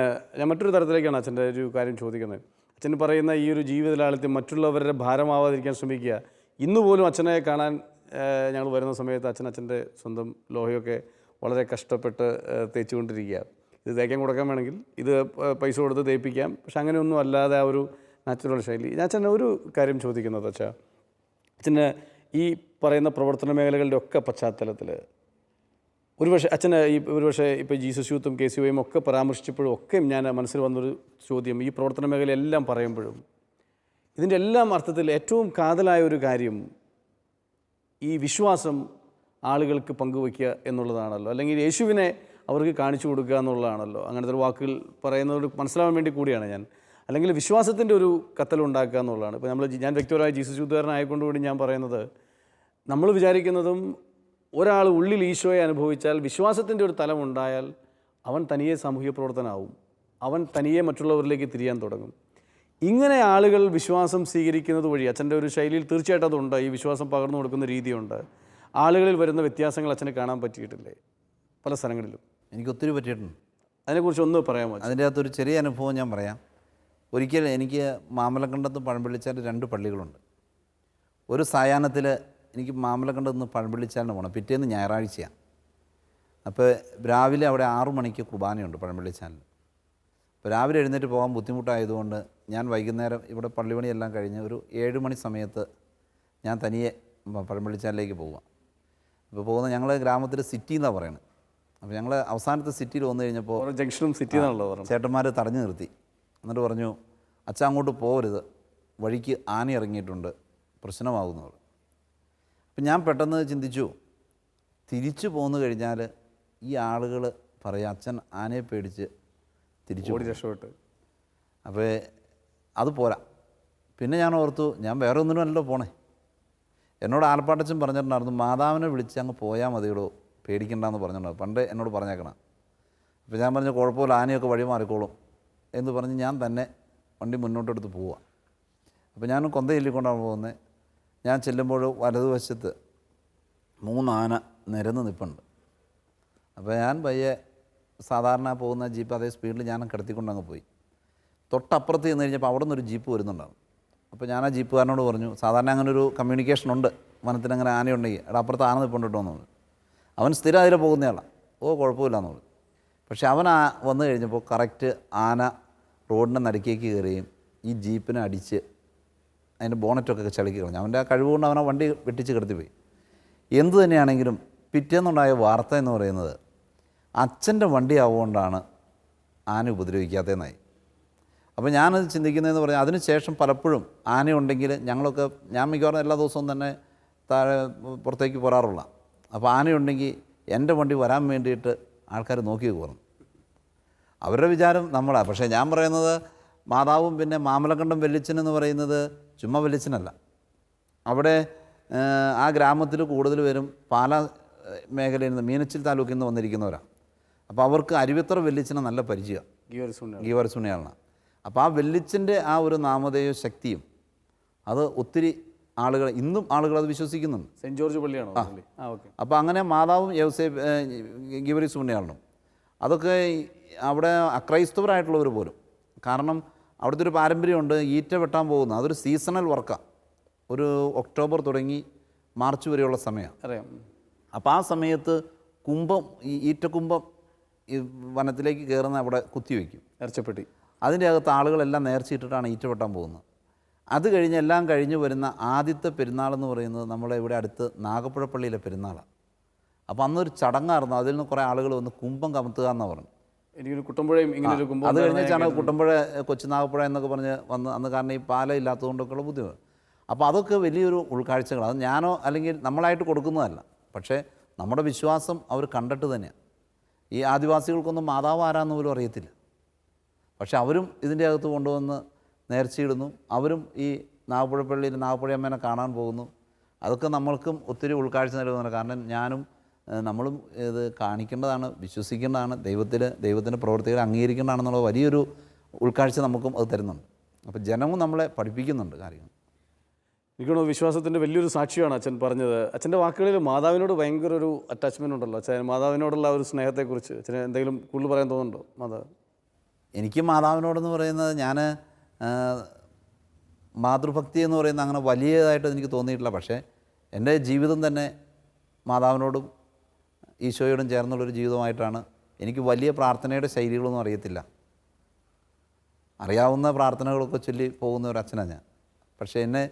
മറ്റൊരു തരത്തിലേക്കാണ് അച്ഛൻ്റെ ഒരു കാര്യം ചോദിക്കുന്നത്. അച്ഛൻ പറയുന്ന ഈ ഒരു ജീവിത ലാളിത്യം മറ്റുള്ളവരുടെ ഭാരമാവാതിരിക്കാൻ ശ്രമിക്കുക. ഇന്ന് പോലും അച്ഛനെ കാണാൻ ഞങ്ങൾ വരുന്ന സമയത്ത് അച്ഛൻ്റെ സ്വന്തം ലോഹയൊക്കെ വളരെ കഷ്ടപ്പെട്ട് തേച്ചുകൊണ്ടിരിക്കുക. ഇത് തേക്കാൻ കൊടുക്കാൻ വേണമെങ്കിൽ ഇത് പൈസ കൊടുത്ത് തേപ്പിക്കാം, പക്ഷെ അങ്ങനെയൊന്നും അല്ലാതെ ആ ഒരു നാച്ചുറൽ ശൈലി. ഞാൻ അച്ഛനെ ഒരു കാര്യം ചോദിക്കുന്നത് വെച്ചാൽ, അച്ഛന് ഈ പറയുന്ന പ്രവർത്തന മേഖലകളുടെ ഒക്കെ പശ്ചാത്തലത്തിൽ ഒരുപക്ഷെ അച്ഛന് ഒരുപക്ഷെ ഇപ്പോൾ ജീസസ് യൂത്തും KCYയും ഒക്കെ പരാമർശിച്ചപ്പോഴും ഒക്കെ ഞാൻ മനസ്സിൽ വന്നൊരു ചോദ്യം, ഈ പ്രവർത്തന മേഖലയെല്ലാം പറയുമ്പോഴും ഇതിൻ്റെ എല്ലാം അർത്ഥത്തിൽ ഏറ്റവും കാതലായ ഒരു കാര്യം ഈ വിശ്വാസം ആളുകൾക്ക് പങ്കുവയ്ക്കുക എന്നുള്ളതാണല്ലോ, അല്ലെങ്കിൽ യേശുവിനെ അവർക്ക് കാണിച്ചു കൊടുക്കുക എന്നുള്ളതാണല്ലോ. അങ്ങനത്തെ ഒരു വാക്കുകൾ പറയുന്നത് മനസ്സിലാവാൻ വേണ്ടി കൂടിയാണ് ഞാൻ. അല്ലെങ്കിൽ വിശ്വാസത്തിൻ്റെ ഒരു കത്തലുണ്ടാക്കുക എന്നുള്ളതാണ്. ഇപ്പോൾ ഞാൻ വ്യക്തിപരമായ ജീസസ് യൂത്തുകാരനായതുകൊണ്ടുകൂടി ഞാൻ പറയുന്നത്, നമ്മൾ വിചാരിക്കുന്നതും ഒരാൾ ഉള്ളിൽ ഈശോയെ അനുഭവിച്ചാൽ വിശ്വാസത്തിൻ്റെ ഒരു തലമുണ്ടായാൽ അവൻ തനിയെ സാമൂഹ്യ പ്രവർത്തനമാവും, അവൻ തനിയെ മറ്റുള്ളവരിലേക്ക് തിരിയാൻ തുടങ്ങും. ഇങ്ങനെ ആളുകൾ വിശ്വാസം സ്വീകരിക്കുന്നത് വഴി അച്ഛൻ്റെ ഒരു ശൈലിയിൽ തീർച്ചയായിട്ടും അതുണ്ട്, ഈ വിശ്വാസം പകർന്നു കൊടുക്കുന്ന രീതിയുണ്ട്. ആളുകളിൽ വരുന്ന വ്യത്യാസങ്ങൾ അച്ഛന് കാണാൻ പറ്റിയിട്ടില്ലേ പല സ്ഥലങ്ങളിലും? എനിക്കൊത്തിരി പറ്റിയിട്ടുണ്ട്. അതിനെക്കുറിച്ച് ഒന്ന് പറയാമോ? അതിൻ്റെ അകത്തൊരു ചെറിയ അനുഭവം ഞാൻ പറയാം. ഒരിക്കൽ എനിക്ക് മാമലക്കണ്ടത്തും പഴമ്പള്ളിച്ചാൽ 2 പള്ളികളുണ്ട്. ഒരു സായാഹ്നത്തിൽ എനിക്ക് മാമലക്കണ്ടത്ത് നിന്ന് പഴമ്പള്ളിച്ചാലിന് പോകണം. പിറ്റേന്ന് ഞായറാഴ്ചയാണ്. അപ്പോൾ രാവിലെ അവിടെ 6 മണിക്ക് കുർബാനയുണ്ട് പഴമ്പള്ളിച്ചാലിന്. അപ്പോൾ രാവിലെ എഴുന്നേറ്റ് പോകാൻ ബുദ്ധിമുട്ടായതുകൊണ്ട് ഞാൻ വൈകുന്നേരം ഇവിടെ പള്ളിപണിയെല്ലാം കഴിഞ്ഞ് ഒരു 7 മണി സമയത്ത് ഞാൻ തനിയെ പഴമ്പള്ളിച്ചാലിലേക്ക് പോവാം. അപ്പോൾ പോകുന്ന ഞങ്ങൾ ഗ്രാമത്തിൽ സിറ്റി എന്നാണ് പറയുന്നത്. അപ്പോൾ ഞങ്ങൾ അവസാനത്തെ സിറ്റിയിൽ വന്നു കഴിഞ്ഞപ്പോൾ ജംഗ്ഷനും സിറ്റി എന്നാണല്ലോ പറഞ്ഞത്. ചേട്ടന്മാർ തടഞ്ഞു നിർത്തി. എന്നിട്ട് പറഞ്ഞു, അച്ഛൻ അങ്ങോട്ട് പോകരുത്, വഴിക്ക് ആന ഇറങ്ങിയിട്ടുണ്ട്, പ്രശ്നമാകുന്നവർ. അപ്പം ഞാൻ പെട്ടെന്ന് ചിന്തിച്ചു, തിരിച്ചു പോന്നു കഴിഞ്ഞാൽ ഈ ആളുകൾ പറയാം അച്ഛൻ ആനയെ പേടിച്ച് തിരിച്ചു ഓടി രക്ഷപ്പെട്ട്. അപ്പോൾ അത് പോരാ. പിന്നെ ഞാൻ ഓർത്തു, ഞാൻ വേറെ ഒന്നിനുമല്ലോ പോണേ. എന്നോട് ആലപ്പാട്ടച്ചൻ പറഞ്ഞിട്ടുണ്ടായിരുന്നു, മാതാവിനെ വിളിച്ച് അങ്ങ് പോയാൽ മതിയോ, പേടിക്കണ്ടെന്ന് പറഞ്ഞിട്ടുണ്ടായിരുന്നു. പണ്ട് എന്നോട് പറഞ്ഞേക്കണം. അപ്പോൾ ഞാൻ പറഞ്ഞു, കുഴപ്പമില്ല, ആനയൊക്കെ വഴി മാറിക്കോളും എന്ന് പറഞ്ഞ് ഞാൻ തന്നെ വണ്ടി മുന്നോട്ടെടുത്ത് പോവുക. അപ്പോൾ ഞാൻ കൊന്ത ചൊല്ലിക്കൊണ്ടാണ് പോകുന്നത്. ഞാൻ ചെല്ലുമ്പോൾ വലതുവശത്ത് 3 ആന നിരന്ന് നിൽപ്പുണ്ട്. അപ്പോൾ ഞാൻ പയ്യെ സാധാരണ പോകുന്ന ജീപ്പ് അതേ സ്പീഡിൽ ഞാൻ കിടത്തിക്കൊണ്ടങ്ങ് പോയി. തൊട്ടപ്പുറത്ത് ചെന്ന് കഴിഞ്ഞപ്പോൾ അവിടെ നിന്നൊരു ജീപ്പ് വരുന്നുണ്ടാകും. അപ്പോൾ ഞാൻ ആ ജീപ്പുകാരനോട് പറഞ്ഞു, സാധാരണ അങ്ങനെ ഒരു കമ്മ്യൂണിക്കേഷൻ ഉണ്ട് വനത്തിന്, അങ്ങനെ ആനയുണ്ടെങ്കിൽ എടാ അപ്പുറത്ത് ആന നിൽപ്പുണ്ട് കേട്ടോ എന്ന് പറഞ്ഞു. അവൻ സ്ഥിരം അതിൽ പോകുന്നയാളാണ്. കുഴപ്പമില്ല എന്ന് പറഞ്ഞു. പക്ഷെ അവൻ വന്നു കഴിഞ്ഞപ്പോൾ കറക്റ്റ് ആന റോഡിൻ്റെ നടുക്കേക്ക് കയറുകയും ഈ ജീപ്പിനെ അടിച്ച് അതിൻ്റെ ബോണറ്റൊക്കെ ചളുക്കി കളഞ്ഞു. അവൻ്റെ ആ കഴിവുകൊണ്ട് അവനെ വണ്ടി വെട്ടിച്ച് കിടത്തിപ്പോയി. എന്തു തന്നെയാണെങ്കിലും പിറ്റേന്നുണ്ടായ വാർത്ത എന്ന് പറയുന്നത് അച്ഛൻ്റെ വണ്ടി ആവുകൊണ്ടാണ് ആന ഉപദ്രവിക്കാത്തതെന്നായി. അപ്പോൾ ഞാനത് ചിന്തിക്കുന്നതെന്ന് പറഞ്ഞാൽ അതിന് ശേഷം പലപ്പോഴും ആനയുണ്ടെങ്കിൽ ഞാൻ മിക്കവാറും എല്ലാ ദിവസവും തന്നെ താഴെ പുറത്തേക്ക് പോരാറുള്ള. അപ്പോൾ ആനയുണ്ടെങ്കിൽ എൻ്റെ വണ്ടി വരാൻ വേണ്ടിയിട്ട് ആൾക്കാർ നോക്കി പോകണം. അവരുടെ വിചാരം നമ്മളാണ്. പക്ഷേ ഞാൻ പറയുന്നത് മാതാവും പിന്നെ മാമലക്കണ്ടം വെല്ലിച്ചനെന്ന് പറയുന്നത് ചുമ്മാ വെല്ലിച്ചനല്ല. അവിടെ ആ ഗ്രാമത്തിൽ കൂടുതൽ പേരും പാലാ മേഖലയിൽ നിന്ന്, മീനച്ചിൽ താലൂക്കിൽ നിന്ന് വന്നിരിക്കുന്നവരാണ്. അപ്പോൾ അവർക്ക് അരുവിത്തറ വെല്ലിച്ചനെ നല്ല പരിചയം, ഗീവർസുണിയാണ്. അപ്പോൾ ആ വെല്ലിച്ചൻ്റെ ആ ഒരു നാമധേയ ശക്തിയും അത് ഒത്തിരി ഇന്നും ആളുകൾ അത് വിശ്വസിക്കുന്നുണ്ട്. സെൻറ്റ് ജോർജ് പള്ളിയാണോ? അപ്പോൾ അങ്ങനെ മാതാവും ഗീവറിസുണിയാണോ അതൊക്കെ അവിടെ അക്രൈസ്തവരായിട്ടുള്ളവർ പോലും. കാരണം അവിടുത്തെ ഒരു പാരമ്പര്യമുണ്ട്, ഈറ്റ വെട്ടാൻ പോകുന്നത് അതൊരു സീസണൽ വർക്കാണ്. ഒരു ഒക്ടോബർ തുടങ്ങി മാർച്ച് വരെയുള്ള സമയമാണ്, അറിയാം. അപ്പോൾ ആ സമയത്ത് കുംഭം, ഈ ഈറ്റക്കുംഭം ഈ വനത്തിലേക്ക് കയറുന്ന അവിടെ കുത്തിവെക്കും. ഇറച്ചപ്പെട്ടി. അതിൻ്റെ അകത്ത് ആളുകളെല്ലാം നേർച്ചയിട്ടിട്ടാണ് ഈറ്റവെട്ടാൻ പോകുന്നത്. അത് കഴിഞ്ഞ് എല്ലാം കഴിഞ്ഞ് വരുന്ന ആദ്യത്തെ പെരുന്നാളെന്ന് പറയുന്നത് നമ്മളെ ഇവിടെ അടുത്ത് നാഗപ്പുഴ പള്ളിയിലെ പെരുന്നാളാണ്. അപ്പോൾ അന്നൊരു ചടങ്ങായിരുന്നു. അതിൽ നിന്ന് കുറേ ആളുകൾ വന്ന് കുംഭം കമത്തുക എന്നാണ് പറഞ്ഞു. എനിക്കൊരു കുട്ടമ്പുഴയും ഇങ്ങനെ ഒരു കുംഭം അത് കഴിഞ്ഞാണ് കുട്ടമ്പുഴ കൊച്ചു നാഗപ്പുഴ എന്നൊക്കെ പറഞ്ഞ് വന്ന് അന്ന്, കാരണം ഈ പാലം ഇല്ലാത്തതുകൊണ്ടൊക്കെയുള്ള ബുദ്ധിമുട്ട്. അപ്പോൾ അതൊക്കെ വലിയൊരു ഉൾക്കാഴ്ചകൾ. അത് ഞാനോ അല്ലെങ്കിൽ നമ്മളായിട്ട് കൊടുക്കുന്നതല്ല, പക്ഷേ നമ്മുടെ വിശ്വാസം അവർ കണ്ടിട്ട് തന്നെയാണ്. ഈ ആദിവാസികൾക്കൊന്നും മാതാവ് ആരാന്ന് പോലും അറിയത്തില്ല, പക്ഷെ അവരും ഇതിൻ്റെ അകത്ത് കൊണ്ടുവന്ന് നേർച്ചയിടുന്നു. അവരും ഈ നാഗപ്പുഴ പള്ളിയിൽ നാഗപ്പുഴയമ്മേനെ കാണാൻ പോകുന്നു. അതൊക്കെ നമ്മൾക്കും ഒത്തിരി ഉൾക്കാഴ്ച നൽകുന്നുണ്ട്. കാരണം ഞാനും നമ്മളും ഇത് കാണിക്കേണ്ടതാണ്, വിശ്വസിക്കേണ്ടതാണ്, ദൈവത്തിൻ്റെ പ്രവർത്തികളെ അംഗീകരിക്കേണ്ടതാണെന്നുള്ള വലിയൊരു ഉൾക്കാഴ്ച നമുക്കും അത് തരുന്നുണ്ട്. അപ്പോൾ ജനവും നമ്മളെ പഠിപ്പിക്കുന്നുണ്ട് കാര്യങ്ങൾ. എനിക്കൊന്ന് വിശ്വാസത്തിൻ്റെ വലിയൊരു സാക്ഷിയാണ് അച്ഛൻ പറഞ്ഞത്. അച്ഛൻ്റെ വാക്കുകളിൽ മാതാവിനോട് ഭയങ്കര ഒരു അറ്റാച്ച്മെൻ്റ് ഉണ്ടല്ലോ. അച്ഛൻ മാതാവിനോടുള്ള ഒരു സ്നേഹത്തെക്കുറിച്ച് അച്ഛന് എന്തെങ്കിലും കൂടുതൽ പറയാൻ തോന്നുന്നുണ്ടോ? മാതാവ്, എനിക്ക് മാതാവിനോടെന്ന് പറയുന്നത്, ഞാൻ മാതൃഭക്തി എന്ന് പറയുന്നത് അങ്ങനെ വലിയതായിട്ട് എനിക്ക് തോന്നിയിട്ടില്ല. പക്ഷേ എൻ്റെ ജീവിതം തന്നെ മാതാവിനോടും ഈശോയോടും ചേർന്നുള്ളൊരു ജീവിതമായിട്ടാണ്. എനിക്ക് വലിയ പ്രാർത്ഥനയുടെ ശൈലികളൊന്നും അറിയത്തില്ല. അറിയാവുന്ന പ്രാർത്ഥനകളൊക്കെ ചൊല്ലി പോകുന്ന ഒരു അച്ഛനാണ് ഞാൻ. പക്ഷേ എന്നെ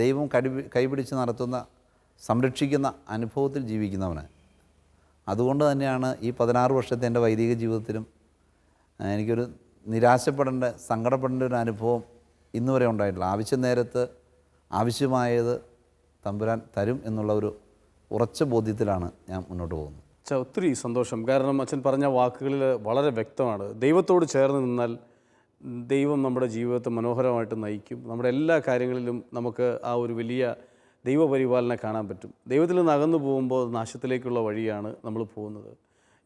ദൈവം കൈപിടിച്ച് നടത്തുന്ന, സംരക്ഷിക്കുന്ന അനുഭവത്തിൽ ജീവിക്കുന്നവനാണ്. അതുകൊണ്ട് തന്നെയാണ് ഈ 16 വർഷത്തെ എൻ്റെ വൈദിക ജീവിതത്തിലും എനിക്കൊരു നിരാശപ്പെടേണ്ട, സങ്കടപ്പെടേണ്ട ഒരു അനുഭവം ഇന്ന് വരെ ഉണ്ടായിട്ടില്ല. ആവശ്യ നേരത്ത് ആവശ്യമായത് തമ്പുരാൻ തരും എന്നുള്ള ഒരു ഉറച്ച ബോധ്യത്തിലാണ് ഞാൻ മുന്നോട്ട് പോകുന്നത്. അച്ഛാ, ഒത്തിരി സന്തോഷം. കാരണം അച്ഛൻ പറഞ്ഞ വാക്കുകളിൽ വളരെ വ്യക്തമാണ്. ദൈവത്തോട് ചേർന്ന് നിന്നാൽ ദൈവം നമ്മുടെ ജീവിതത്തെ മനോഹരമായിട്ട് നയിക്കും. നമ്മുടെ എല്ലാ കാര്യങ്ങളിലും നമുക്ക് ആ ഒരു വലിയ ദൈവപരിപാലനം കാണാൻ പറ്റും. ദൈവത്തിൽ നിന്ന് അകന്നു പോകുമ്പോൾ നാശത്തിലേക്കുള്ള വഴിയാണ് നമ്മൾ പോകുന്നത്.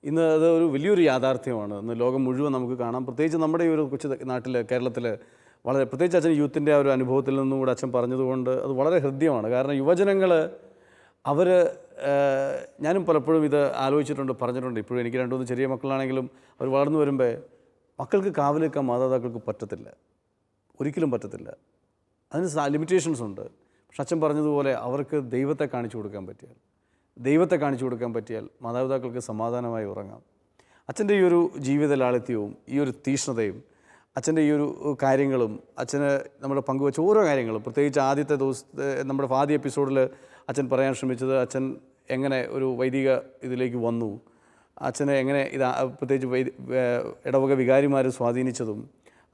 ഇന്ന് അത് ഒരു വലിയൊരു യാഥാർത്ഥ്യമാണ്. ഇന്ന് ലോകം മുഴുവൻ നമുക്ക് കാണാം. പ്രത്യേകിച്ച് നമ്മുടെ ഈ ഒരു കൊച്ചു നാട്ടിൽ, കേരളത്തിൽ വളരെ, പ്രത്യേകിച്ച് അച്ഛൻ യൂത്തിൻ്റെ ആ ഒരു അനുഭവത്തിൽ നിന്നും കൂടെ അച്ഛൻ പറഞ്ഞതുകൊണ്ട് അത് വളരെ ഹൃദ്യമാണ്. കാരണം യുവജനങ്ങൾ അവർ, ഞാനും പലപ്പോഴും ഇത് ആലോചിച്ചിട്ടുണ്ട്, പറഞ്ഞിട്ടുണ്ട്. ഇപ്പോഴും എനിക്ക് 2-3 ചെറിയ മക്കളാണെങ്കിലും അവർ വളർന്നു വരുമ്പോൾ മക്കൾക്ക് കാവൽ നിൽക്കാൻ മാതാപിതാക്കൾക്ക് പറ്റത്തില്ല, ഒരിക്കലും പറ്റത്തില്ല. അതിന് ലിമിറ്റേഷൻസ് ഉണ്ട്. പക്ഷെ അച്ഛൻ പറഞ്ഞതുപോലെ അവർക്ക് ദൈവത്തെ കാണിച്ചു കൊടുക്കാൻ പറ്റിയാൽ മാതാപിതാക്കൾക്ക് സമാധാനമായി ഉറങ്ങാം. അച്ഛൻ്റെ ഈ ഒരു ജീവിത ലാളിത്യവും ഈ ഒരു തീഷ്ണതയും അച്ഛൻ്റെ ഈ ഒരു കാര്യങ്ങളും അച്ഛന് നമ്മൾ പങ്കുവെച്ച ഓരോ കാര്യങ്ങളും, പ്രത്യേകിച്ച് ആദ്യത്തെ ദിവസത്തെ നമ്മുടെ ആദ്യ എപ്പിസോഡിൽ അച്ഛൻ പറയാൻ ശ്രമിച്ചത് അച്ഛൻ എങ്ങനെ ഒരു വൈദിക ഇതിലേക്ക് വന്നു, അച്ഛനെ എങ്ങനെ പ്രത്യേകിച്ച് ഇടവക വികാരിമാർ സ്വാധീനിച്ചതും,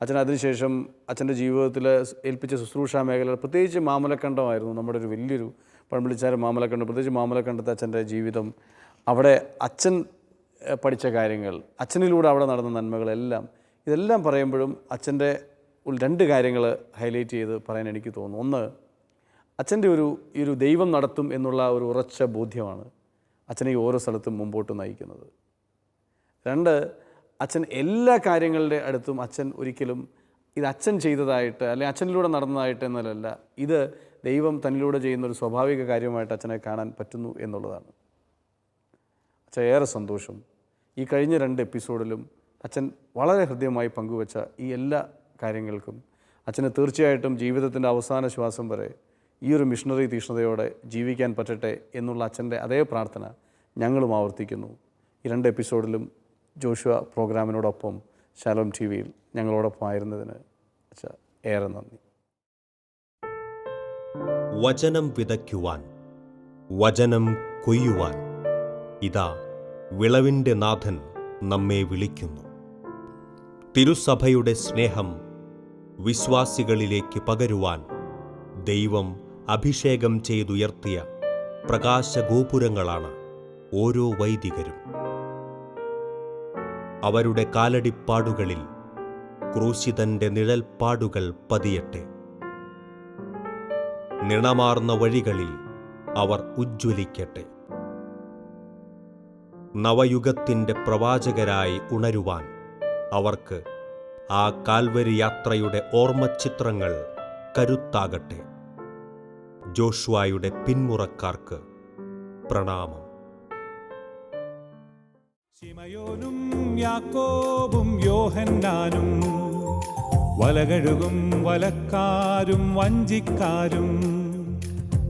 അച്ഛൻ അതിനുശേഷം അച്ഛൻ്റെ ജീവിതത്തിൽ ഏൽപ്പിച്ച ശുശ്രൂഷാ മേഖല, പ്രത്യേകിച്ച് മാമലക്കണ്ടമായിരുന്നു നമ്മുടെ ഒരു വലിയൊരു പഴമ്പിളിച്ചാറ് മാമലക്കണ്ടം. പ്രത്യേകിച്ച് മാമലക്കണ്ടത്തെ അച്ഛൻ്റെ ജീവിതം, അവിടെ അച്ഛൻ പഠിച്ച കാര്യങ്ങൾ, അച്ഛനിലൂടെ അവിടെ നടന്ന നന്മകളെല്ലാം, ഇതെല്ലാം പറയുമ്പോഴും അച്ഛൻ്റെ 2 കാര്യങ്ങൾ ഹൈലൈറ്റ് ചെയ്ത് പറയാൻ എനിക്ക് തോന്നുന്നു. ഒന്ന്, അച്ഛൻ്റെ ഈ ഒരു ദൈവം നടത്തും എന്നുള്ള ഒരു ഉറച്ച ബോധ്യമാണ് അച്ഛനെ ഈ ഓരോ സ്ഥലത്തും മുമ്പോട്ട് നയിക്കുന്നത്. 2, അച്ഛൻ എല്ലാ കാര്യങ്ങളുടെ അടുത്തും അച്ഛൻ ഒരിക്കലും ഇത് അച്ഛൻ ചെയ്തതായിട്ട് അല്ലെങ്കിൽ അച്ഛനിലൂടെ നടന്നതായിട്ട് എന്നല്ല, ഇത് ദൈവം തന്നിലൂടെ ചെയ്യുന്ന ഒരു സ്വാഭാവിക കാര്യമായിട്ട് അച്ഛനെ കാണാൻ പറ്റുന്നു എന്നുള്ളതാണ്. അച്ഛൻ ഏറെ സന്തോഷം. ഈ കഴിഞ്ഞ 2 എപ്പിസോഡിലും അച്ഛൻ വളരെ ഹൃദ്യമായി പങ്കുവച്ച ഈ എല്ലാ കാര്യങ്ങൾക്കും അച്ഛന് തീർച്ചയായിട്ടും ജീവിതത്തിൻ്റെ അവസാന ശ്വാസം വരെ ഈ ഒരു മിഷണറി തീഷ്ണതയോടെ ജീവിക്കാൻ പറ്റട്ടെ എന്നുള്ള അച്ഛൻ്റെ അതേ പ്രാർത്ഥന ഞങ്ങളും ആവർത്തിക്കുന്നു. ഈ 2 എപ്പിസോഡിലും ജോഷുവ പ്രോഗ്രാമിനോടൊപ്പം ശാലോം TV-യിൽ ഞങ്ങളോടൊപ്പം ആയിരുന്നതിന് അച്ഛാ ഏറെ നന്ദി. വചനം വിതയ്ക്കുവാൻ, വചനം കൊയ്യുവാൻ, ഇതാ വിളവിൻ്റെ നാഥൻ നമ്മെ വിളിക്കുന്നു. തിരുസഭയുടെ സ്നേഹം വിശ്വാസികളിലേക്ക് പകരുവാൻ ദൈവം അഭിഷേകം ചെയ്തുയർത്തിയ പ്രകാശഗോപുരങ്ങളാണ് ഓരോ വൈദികരും. അവരുടെ കാലടിപ്പാടുകളിൽ ക്രൂശിതന്റെ നിഴൽപ്പാടുകൾ പതിയട്ടെ. നിണമാർന്ന വഴികളിൽ അവർ ഉജ്ജ്വലിക്കട്ടെ. നവയുഗത്തിൻ്റെ പ്രവാചകരായി ഉണരുവാൻ അവർക്ക് ആ കാൽവരി യാത്രയുടെ ഓർമ്മച്ചിത്രങ്ങൾ കരുത്താകട്ടെ. ജോഷുവയുടെ പിന്മുറക്കാർക്ക് പ്രണാമം. ശിമയോനും യാക്കോബും യോഹന്നാനും, വലകഴുകും വലക്കാരും വഞ്ചിക്കാരും.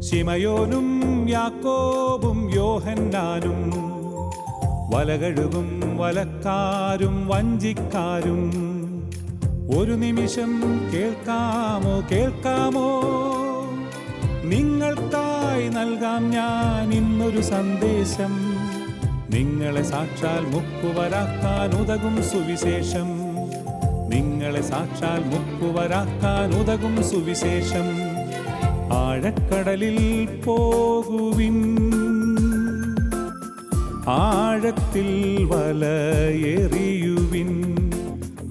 ശിമയോനും യാക്കോബും യോഹന്നാനും, വലകഴുകും വലക്കാരും വഞ്ചിക്കാരും. ഒരു നിമിഷം കേൾക്കാമോ കേൾക്കാമോ, നിങ്ങൾക്കായി നൽകാം ഞാൻ ഇന്നൊരു സന്ദേശം. നിങ്ങളെ സാക്ഷാൽ മുക്കുവരാക്കാൻ ഉതകും സുവിശേഷം. നിങ്ങളെ സാക്ഷാൽ മുക്കുവരാക്കാൻ ഉതകും സുവിശേഷം. ആഴക്കടലിൽ പോകുവിൻ, ആഴത്തിൽ വലയെറിയുവിൻ.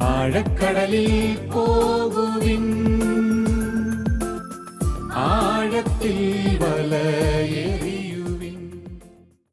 ആഴക്കടലിൽ പോകുവിൻ, ആഴത്തിൽ വലയെറിയുവിൻ.